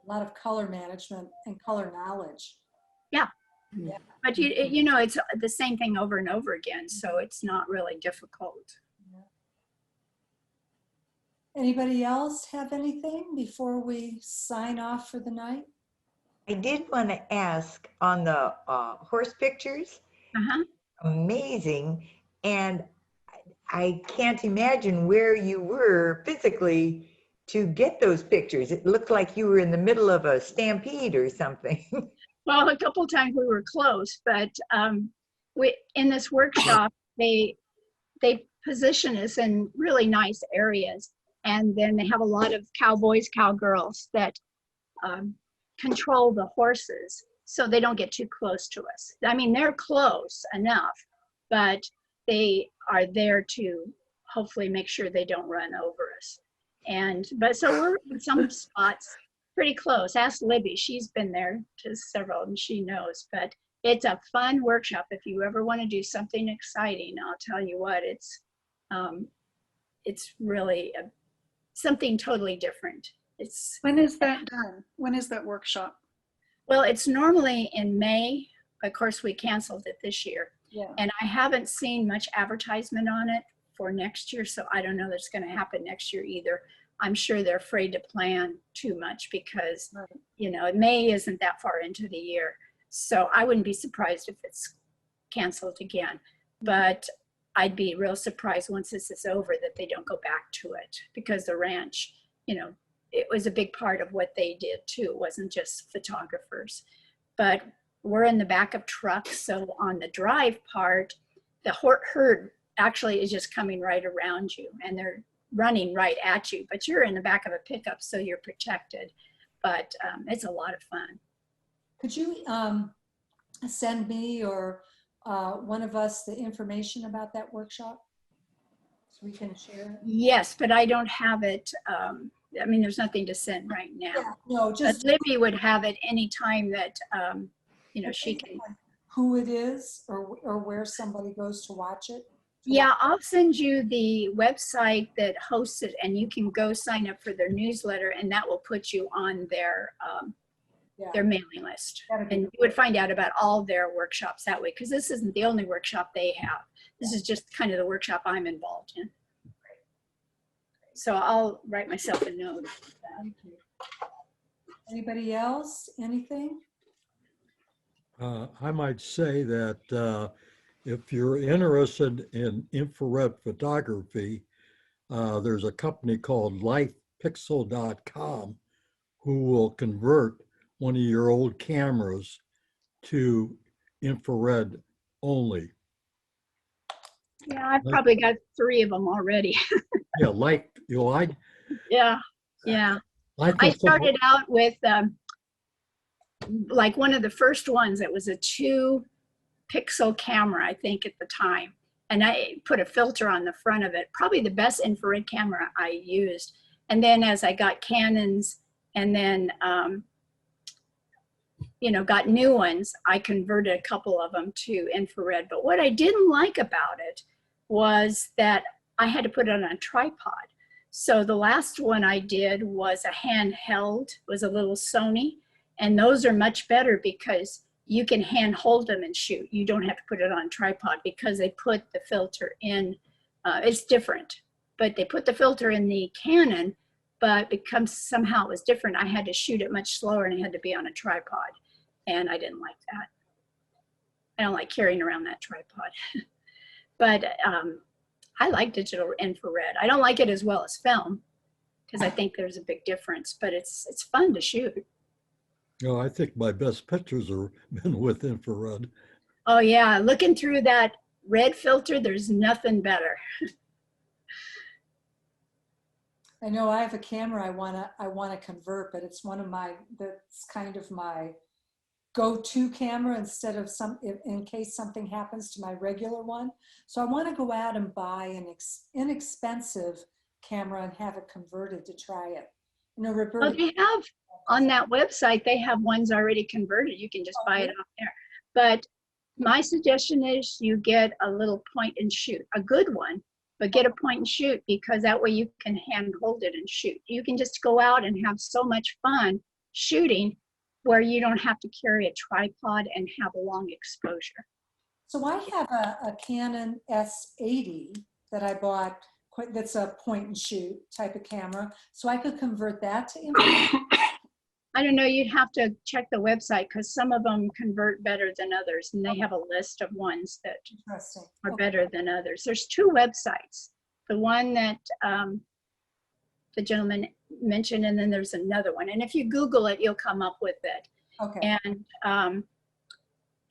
Speaker 3: A lot of color management and color knowledge.
Speaker 1: Yeah.
Speaker 3: Yeah.
Speaker 1: But you know, it's the same thing over and over again, so it's not really difficult.
Speaker 3: Anybody else have anything before we sign off for the night?
Speaker 10: I did want to ask on the horse pictures, amazing. And I can't imagine where you were physically to get those pictures. It looked like you were in the middle of a stampede or something.
Speaker 1: Well, a couple of times we were close, but in this workshop, they position us in really nice areas. And then they have a lot of cowboys, cowgirls that control the horses so they don't get too close to us. I mean, they're close enough, but they are there to hopefully make sure they don't run over us. But so we're in some spots pretty close. Ask Libby, she's been there to several and she knows, but it's a fun workshop. If you ever want to do something exciting, I'll tell you what, it's really something totally different.
Speaker 4: When is that done? When is that workshop?
Speaker 1: Well, it's normally in May. Of course, we canceled it this year.
Speaker 4: Yeah.
Speaker 1: And I haven't seen much advertisement on it for next year, so I don't know that's going to happen next year either. I'm sure they're afraid to plan too much because, you know, May isn't that far into the year. So I wouldn't be surprised if it's canceled again. But I'd be real surprised once this is over that they don't go back to it, because the ranch, you know, it was a big part of what they did too. It wasn't just photographers. But we're in the back of trucks, so on the drive part, the herd actually is just coming right around you and they're running right at you, but you're in the back of a pickup, so you're protected. But it's a lot of fun.
Speaker 3: Could you send me or one of us the information about that workshop so we can share it?
Speaker 1: Yes, but I don't have it. I mean, there's nothing to send right now.
Speaker 3: Yeah, no, just
Speaker 1: Libby would have it anytime that, you know, she can.
Speaker 3: Who it is or where somebody goes to watch it?
Speaker 1: Yeah, I'll send you the website that hosts it, and you can go sign up for their newsletter, and that will put you on their mailing list. And you would find out about all their workshops that way, because this isn't the only workshop they have. This is just kind of the workshop I'm involved in. So I'll write myself a note.
Speaker 3: Anybody else? Anything?
Speaker 11: I might say that if you're interested in infrared photography, there's a company called lifepixel.com who will convert one of your old cameras to infrared only.
Speaker 1: Yeah, I've probably got 3 of them already.
Speaker 11: Yeah,
Speaker 1: Yeah. I started out with like one of the first ones. It was a 2-pixel camera, I think, at the time. And I put a filter on the front of it, probably the best infrared camera I used. And then as I got Canons and then, you know, got new ones, I converted a couple of them to infrared. But what I didn't like about it was that I had to put it on a tripod. So the last one I did was a handheld, was a little Sony. And those are much better because you can hand hold them and shoot. You don't have to put it on a tripod because they put the filter in. It's different, but they put the filter in the Canon but because somehow it was different, I had to shoot it much slower and it had to be on a tripod. And I didn't like that. I don't like carrying around that tripod. But I like digital infrared. I don't like it as well as film because I think there's a big difference, but it's fun to shoot.
Speaker 11: No, I think my best pictures have been with infrared.
Speaker 1: Oh yeah, looking through that red filter, there's nothing better.
Speaker 3: I know I have a camera I wanna convert, but it's that's kind of my go-to camera instead of in case something happens to my regular one. So I want to go out and buy an inexpensive camera and have it converted to try it. You know, Roberta,
Speaker 1: Well, they have on that website, they have ones already converted. You can just buy it off there. But my suggestion is you get a little point and shoot, a good one, but get a point and shoot because that way you can hand hold it and shoot. You can just go out and have so much fun shooting where you don't have to carry a tripod and have a long exposure.
Speaker 3: so I have a Canon S80 that I bought that's a point and shoot type of camera. So I could convert that to infrared.
Speaker 1: I don't know, you'd have to check the website because some of them convert better than others and they have a list of ones that
Speaker 3: Interesting.
Speaker 1: are
Speaker 3: Okay.
Speaker 1: better than others. There's two websites. The one that the gentleman mentioned, and then there's another one. And if you Google it, you'll come up with it.
Speaker 3: Okay.
Speaker 1: And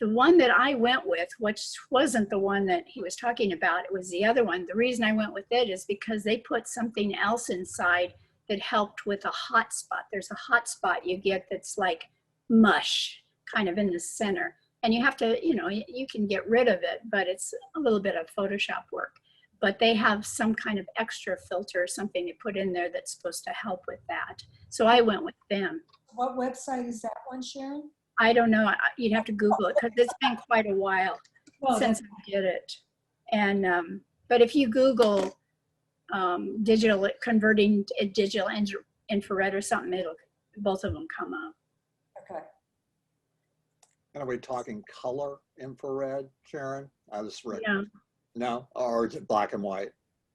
Speaker 1: the one that I went with, which wasn't the one that he was talking about, it was the other one. The reason I went with it is because they put something else inside that helped with a hot spot. There's a hot spot you get that's like mush kind of in the center. And you have to, you know, you can get rid of it, but it's a little bit of Photoshop work. But they have some kind of extra filter or something to put in there that's supposed to help with that. So I went with them.
Speaker 3: What website is that one, Sharon?
Speaker 1: I don't know, you'd have to Google it because it's been quite a while since I did it. And, but if you Google digital, converting digital infrared or something, both of them come up.
Speaker 3: Okay.
Speaker 12: And are we talking color infrared, Sharon? I just read.
Speaker 1: No,
Speaker 12: No, or is it black and white?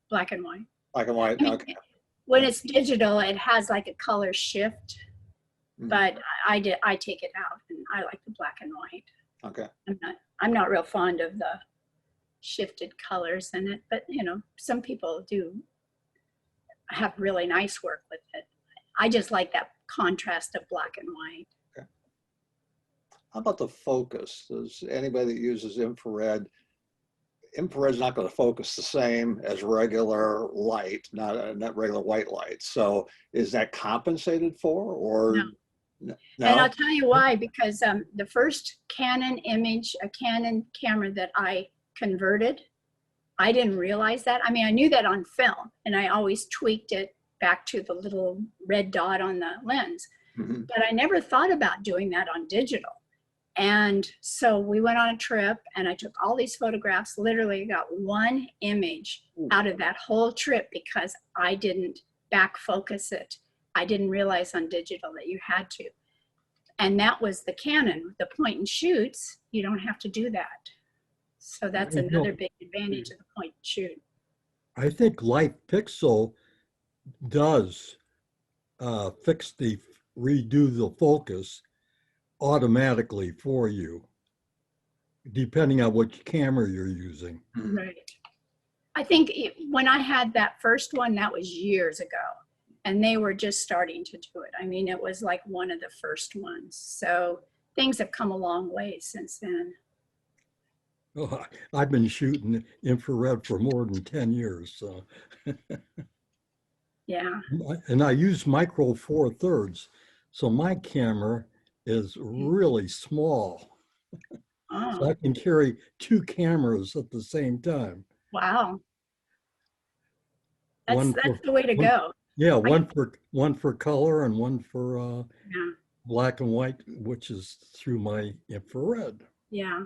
Speaker 1: black and white.
Speaker 12: Black and white,
Speaker 1: I mean,
Speaker 12: okay.
Speaker 1: when it's digital, it has like a color shift,
Speaker 12: Mhm.
Speaker 1: but I take it out and I like the black and white.
Speaker 12: Okay.
Speaker 1: I'm not real fond of the shifted colors in it, but you know, some people do have really nice work with it. I just like that contrast of black and white.
Speaker 12: Okay. How about the focus? Does anybody that uses infrared's not going to focus the same as regular light, not regular white light. So is that compensated for, or
Speaker 1: No.
Speaker 12: no?
Speaker 1: And I'll tell you why, because the first Canon camera that I converted, I didn't realize that. I mean, I knew that on film and I always tweaked it back to the little red dot on the lens,
Speaker 12: Mhm.
Speaker 1: but I never thought about doing that on digital. And so we went on a trip and I took all these photographs, literally got one image out of that whole trip because I didn't back focus it. I didn't realize on digital that you had to. And that was the Canon, the point and shoots, you don't have to do that. So that's another big advantage of the point and shoot.
Speaker 11: I think Light Pixel does redo the focus automatically for you, depending on which camera you're using.
Speaker 1: Right. I think when I had that first one, that was years ago, and they were just starting to do it. I mean, it was like one of the first ones. So things have come a long way since then.
Speaker 11: Oh, I've been shooting infrared for more than 10 years. So.
Speaker 1: Yeah.
Speaker 11: And I use micro 4/3. So my camera is really small.
Speaker 1: Oh.
Speaker 11: So I can carry two cameras at the same time.
Speaker 1: Wow. That's the way to go.
Speaker 11: Yeah, one for color and one for
Speaker 1: Yeah.
Speaker 11: black and white, which is through my infrared.
Speaker 1: Yeah.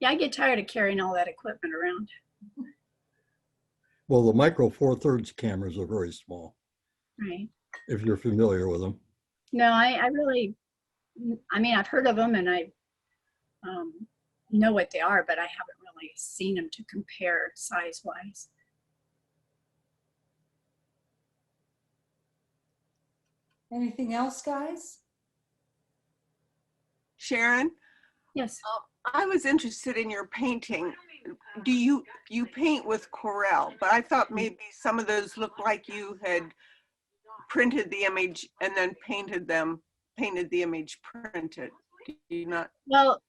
Speaker 1: Yeah, I get tired of carrying all that equipment around.
Speaker 11: Well, the micro 4/3 cameras are very small,
Speaker 1: Right.
Speaker 11: if you're familiar with them.
Speaker 1: No, I mean, I've heard of them and I know what they are, but I haven't really seen them to compare size-wise.
Speaker 3: Anything else, guys?
Speaker 13: Sharon,
Speaker 1: Yes.
Speaker 13: I was interested in your painting. Do you paint with Corel? But I thought maybe some of those looked like you had printed the image and then painted the image printed. Do you not?
Speaker 1: Well,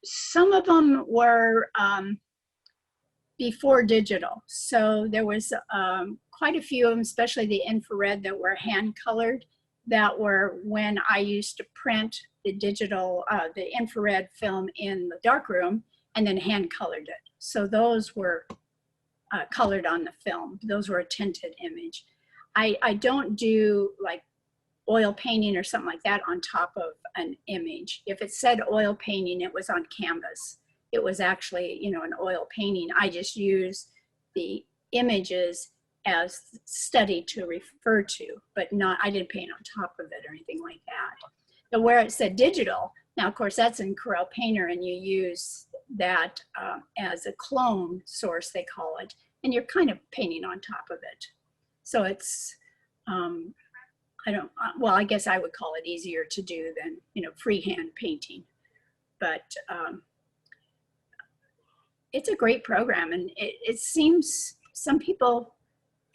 Speaker 1: some of them were before digital. So there was quite a few of them, especially the infrared, that were hand colored, that were when I used to print the digital, the infrared film in the darkroom and then hand colored it. So those were colored on the film. Those were a tinted image. I don't do like oil painting or something like that on top of an image. If it said oil painting, it was on canvas. It was actually, you know, an oil painting. I just use the images as study to refer to, but not, I didn't paint on top of it or anything like that. But where it said digital, now of course that's in Corel Painter, and you use that as a clone source, they call it, and you're kind of painting on top of it. So it's, well, I guess I would call it easier to do than, you know, freehand painting. But it's a great program, and it seems some people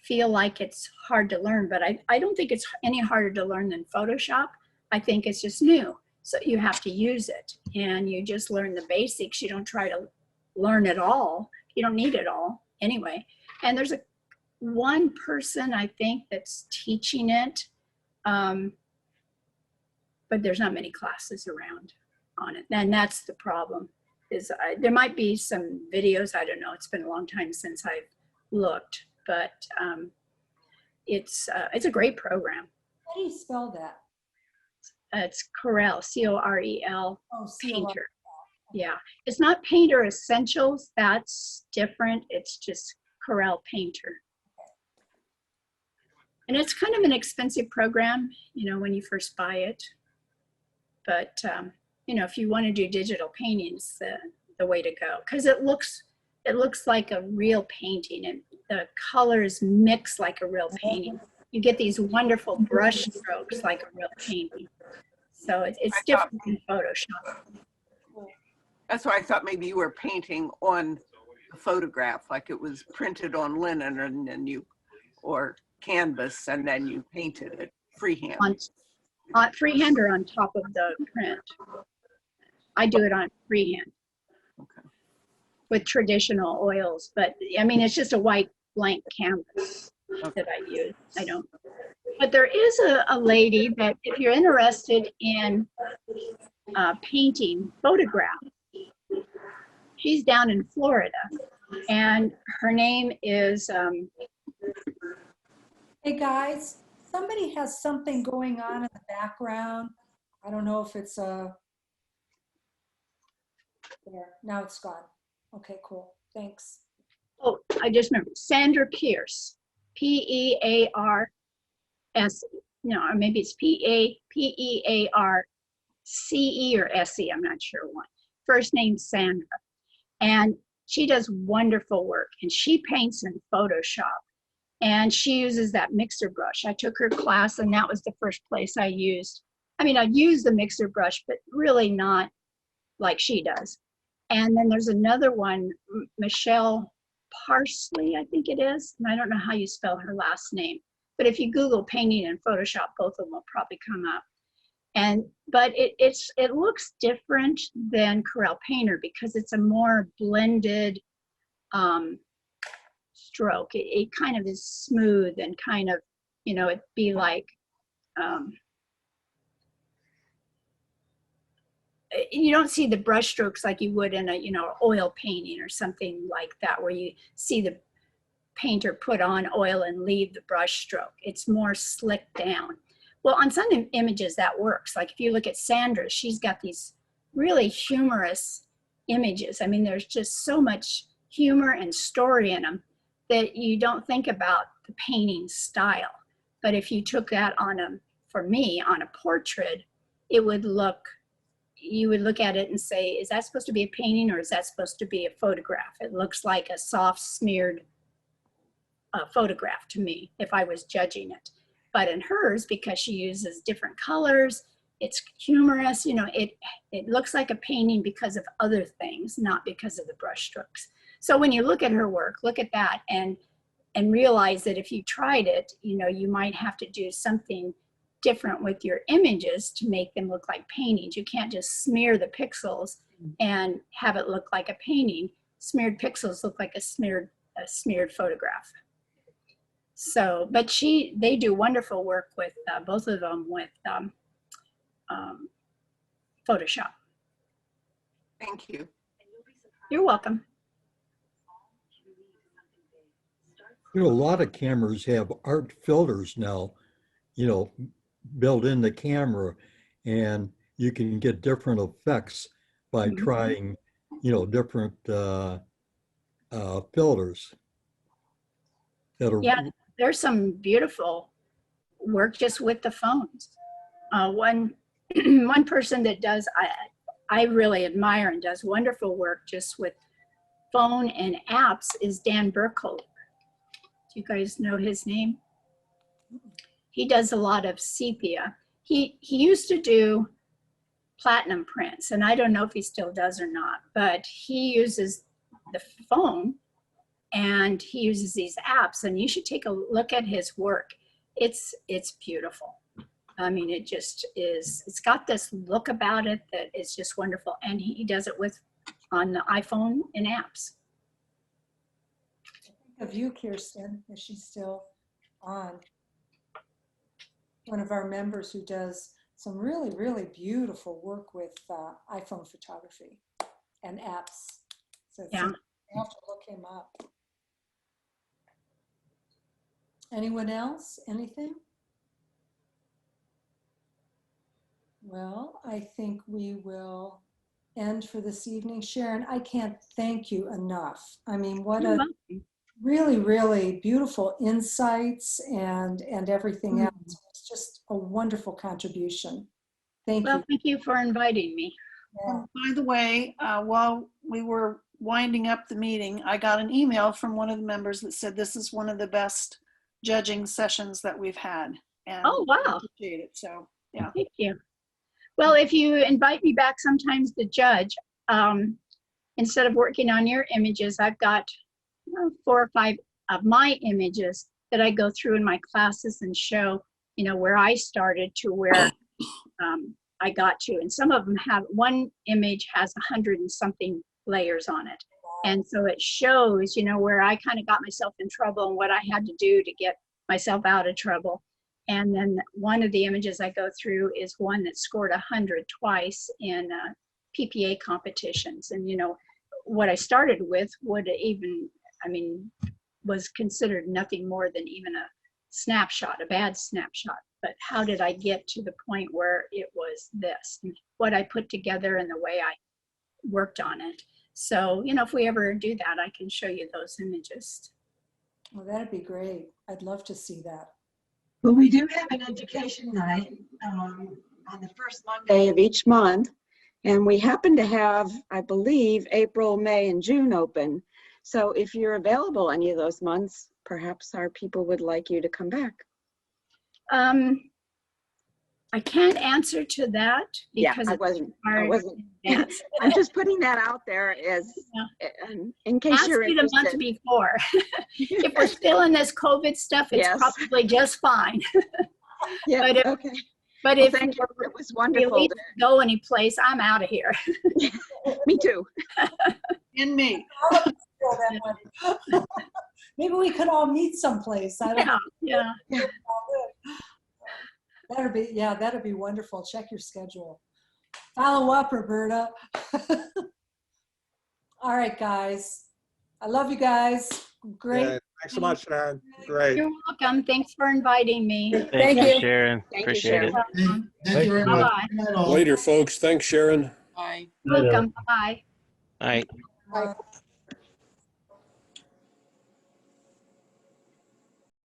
Speaker 1: feel like it's hard to learn, but I don't think it's any harder to learn than Photoshop. I think it's just new. So you have to use it, and you just learn the basics. You don't try to learn it all. You don't need it all anyway. And there's one person, I think, that's teaching it, but there's not many classes around on it. And that's the problem. Is there might be some videos, I don't know, it's been a long time since I've looked, but it's a great program.
Speaker 3: How do you spell that?
Speaker 1: It's Corel, C-O-R-E-L,
Speaker 3: Oh,
Speaker 1: Painter. Yeah, it's not Painter Essentials, that's different. It's just Corel Painter. And it's kind of an expensive program, you know, when you first buy it. But, you know, if you want to do digital paintings, the way to go, because it looks like a real painting, and the colors mix like a real painting. You get these wonderful brush strokes like a real painting. So it's different than Photoshop.
Speaker 13: That's why I thought maybe you were painting on a photograph, like it was printed on linen and then or canvas, and then you painted it freehand.
Speaker 1: On freehand or on top of the print? I do it on freehand.
Speaker 13: Okay. With
Speaker 1: Traditional oils, but I mean, it's just a white blank canvas that I use. I don't. But there is a lady that, if you're interested in painting photographs, she's down in Florida, and her name is.
Speaker 3: Hey guys, somebody has something going on in the background. I don't know if it's there. Now it's gone. Okay, cool. Thanks.
Speaker 1: Oh, I just remembered. Sandra Pierce, P-E-A-R-S. No, or maybe it's P-E-A-R-C-E or S-E. I'm not sure what. First name Sandra, and she does wonderful work, and she paints in Photoshop. And she uses that mixer brush. I took her class, and that was the first place I used. I mean, I used the mixer brush, but really not like she does. And then there's another one, Michelle Parsley, I think it is. And I don't know how you spell her last name. But if you Google painting in Photoshop, both of them will probably come up. But it looks different than Corel Painter because it's a more blended stroke. It kind of is smooth and kind of, you know, it'd be like, you don't see the brush strokes like you would in a, you know, oil painting or something like that, where you see the painter put on oil and leave the brush stroke. It's more slicked down. Well, on some images that works. Like if you look at Sandra, she's got these really humorous images. I mean, there's just so much humor and story in them that you don't think about the painting style. But if you took that on for me, on a portrait, it would look, you would look at it and say, is that supposed to be a painting or is that supposed to be a photograph? It looks like a soft smeared photograph to me if I was judging it. But in hers, because she uses different colors, it's humorous, you know, it looks like a painting because of other things, not because of the brush strokes. So when you look at her work, look at that and realize that if you tried it, you know, you might have to do something different with your images to make them look like paintings. You can't just smear the pixels and have it look like a painting. Smeared pixels look like a smeared photograph. So, but they do wonderful work with both of them with Photoshop.
Speaker 13: Thank you.
Speaker 1: You're welcome.
Speaker 11: You know, a lot of cameras have art filters now, you know, built in the camera, and you can get different effects by trying, you know, different filters.
Speaker 1: Yeah, there's some beautiful work just with the phones. One person that does, I really admire and does wonderful work just with phone and apps is Dan Burkholder. Do you guys know his name? He does a lot of sepia. He used to do platinum prints, and I don't know if he still does or not, but he uses the phone and he uses these apps, and you should take a look at his work. It's beautiful. I mean, it just is, it's got this look about it that is just wonderful. And he does it on the iPhone and apps.
Speaker 3: I think of you, Kirsten, is she still on? One of our members who does some really, really beautiful work with iPhone photography and apps. So
Speaker 1: yeah,
Speaker 3: you have to look him up. Anyone else? Anything? Well, I think we will end for this evening. Sherron, I can't thank you enough. I mean, what a really, really beautiful insights and everything else. It's just a wonderful contribution. Thank you.
Speaker 1: Well, thank you for inviting me.
Speaker 3: Yeah.
Speaker 4: By the way, while we were winding up the meeting, I got an email from one of the members that said this is one of the best judging sessions that we've had. And
Speaker 1: oh, wow.
Speaker 4: I appreciate it. So, yeah.
Speaker 1: Thank you. Well, if you invite me back sometimes to judge, instead of working on your images, I've got 4 or 5 of my images that I go through in my classes and show, you know, where I started to where I got to. And some of them have, one image has 100 and something layers on it. And so it shows, you know, where I kind of got myself in trouble and what I had to do to get myself out of trouble. And then one of the images I go through is one that scored 100 twice in PPA competitions. And, you know, what I started with would even, I mean, was considered nothing more than even a snapshot, a bad snapshot. But how did I get to the point where it was this, what I put together and the way I worked on it. So, you know, if we ever do that, I can show you those images.
Speaker 3: Well, that'd be great. I'd love to see that.
Speaker 14: Well, we do have an education night on the first Monday of each month. And we happen to have, I believe, April, May, and June open. So if you're available any of those months, perhaps our people would like you to come back.
Speaker 1: I can't answer to that because
Speaker 14: I wasn't. I'm just putting that out there as in case you're interested.
Speaker 1: Ask me the month before. If we're still in this COVID stuff, it's probably just fine.
Speaker 14: Yeah.
Speaker 1: But if,
Speaker 14: okay.
Speaker 1: But
Speaker 14: well,
Speaker 1: if
Speaker 14: thank you. It was wonderful.
Speaker 1: To go any place, I'm out of here.
Speaker 14: Me too.
Speaker 4: And me.
Speaker 3: Maybe we could all meet someplace. I don't know.
Speaker 1: Yeah.
Speaker 3: That'd be wonderful. Check your schedule. Follow up, Roberta. All right, guys. I love you guys. Great.
Speaker 12: Yeah, thanks so much, Sharon. Great.
Speaker 1: You're welcome. Thanks for inviting me.
Speaker 2: Thank you, Sharon. Appreciate it.
Speaker 7: Thank you very much.
Speaker 8: Later, folks. Thanks, Sharon.
Speaker 13: Bye.
Speaker 1: Welcome. Bye.
Speaker 2: All right.
Speaker 3: Bye.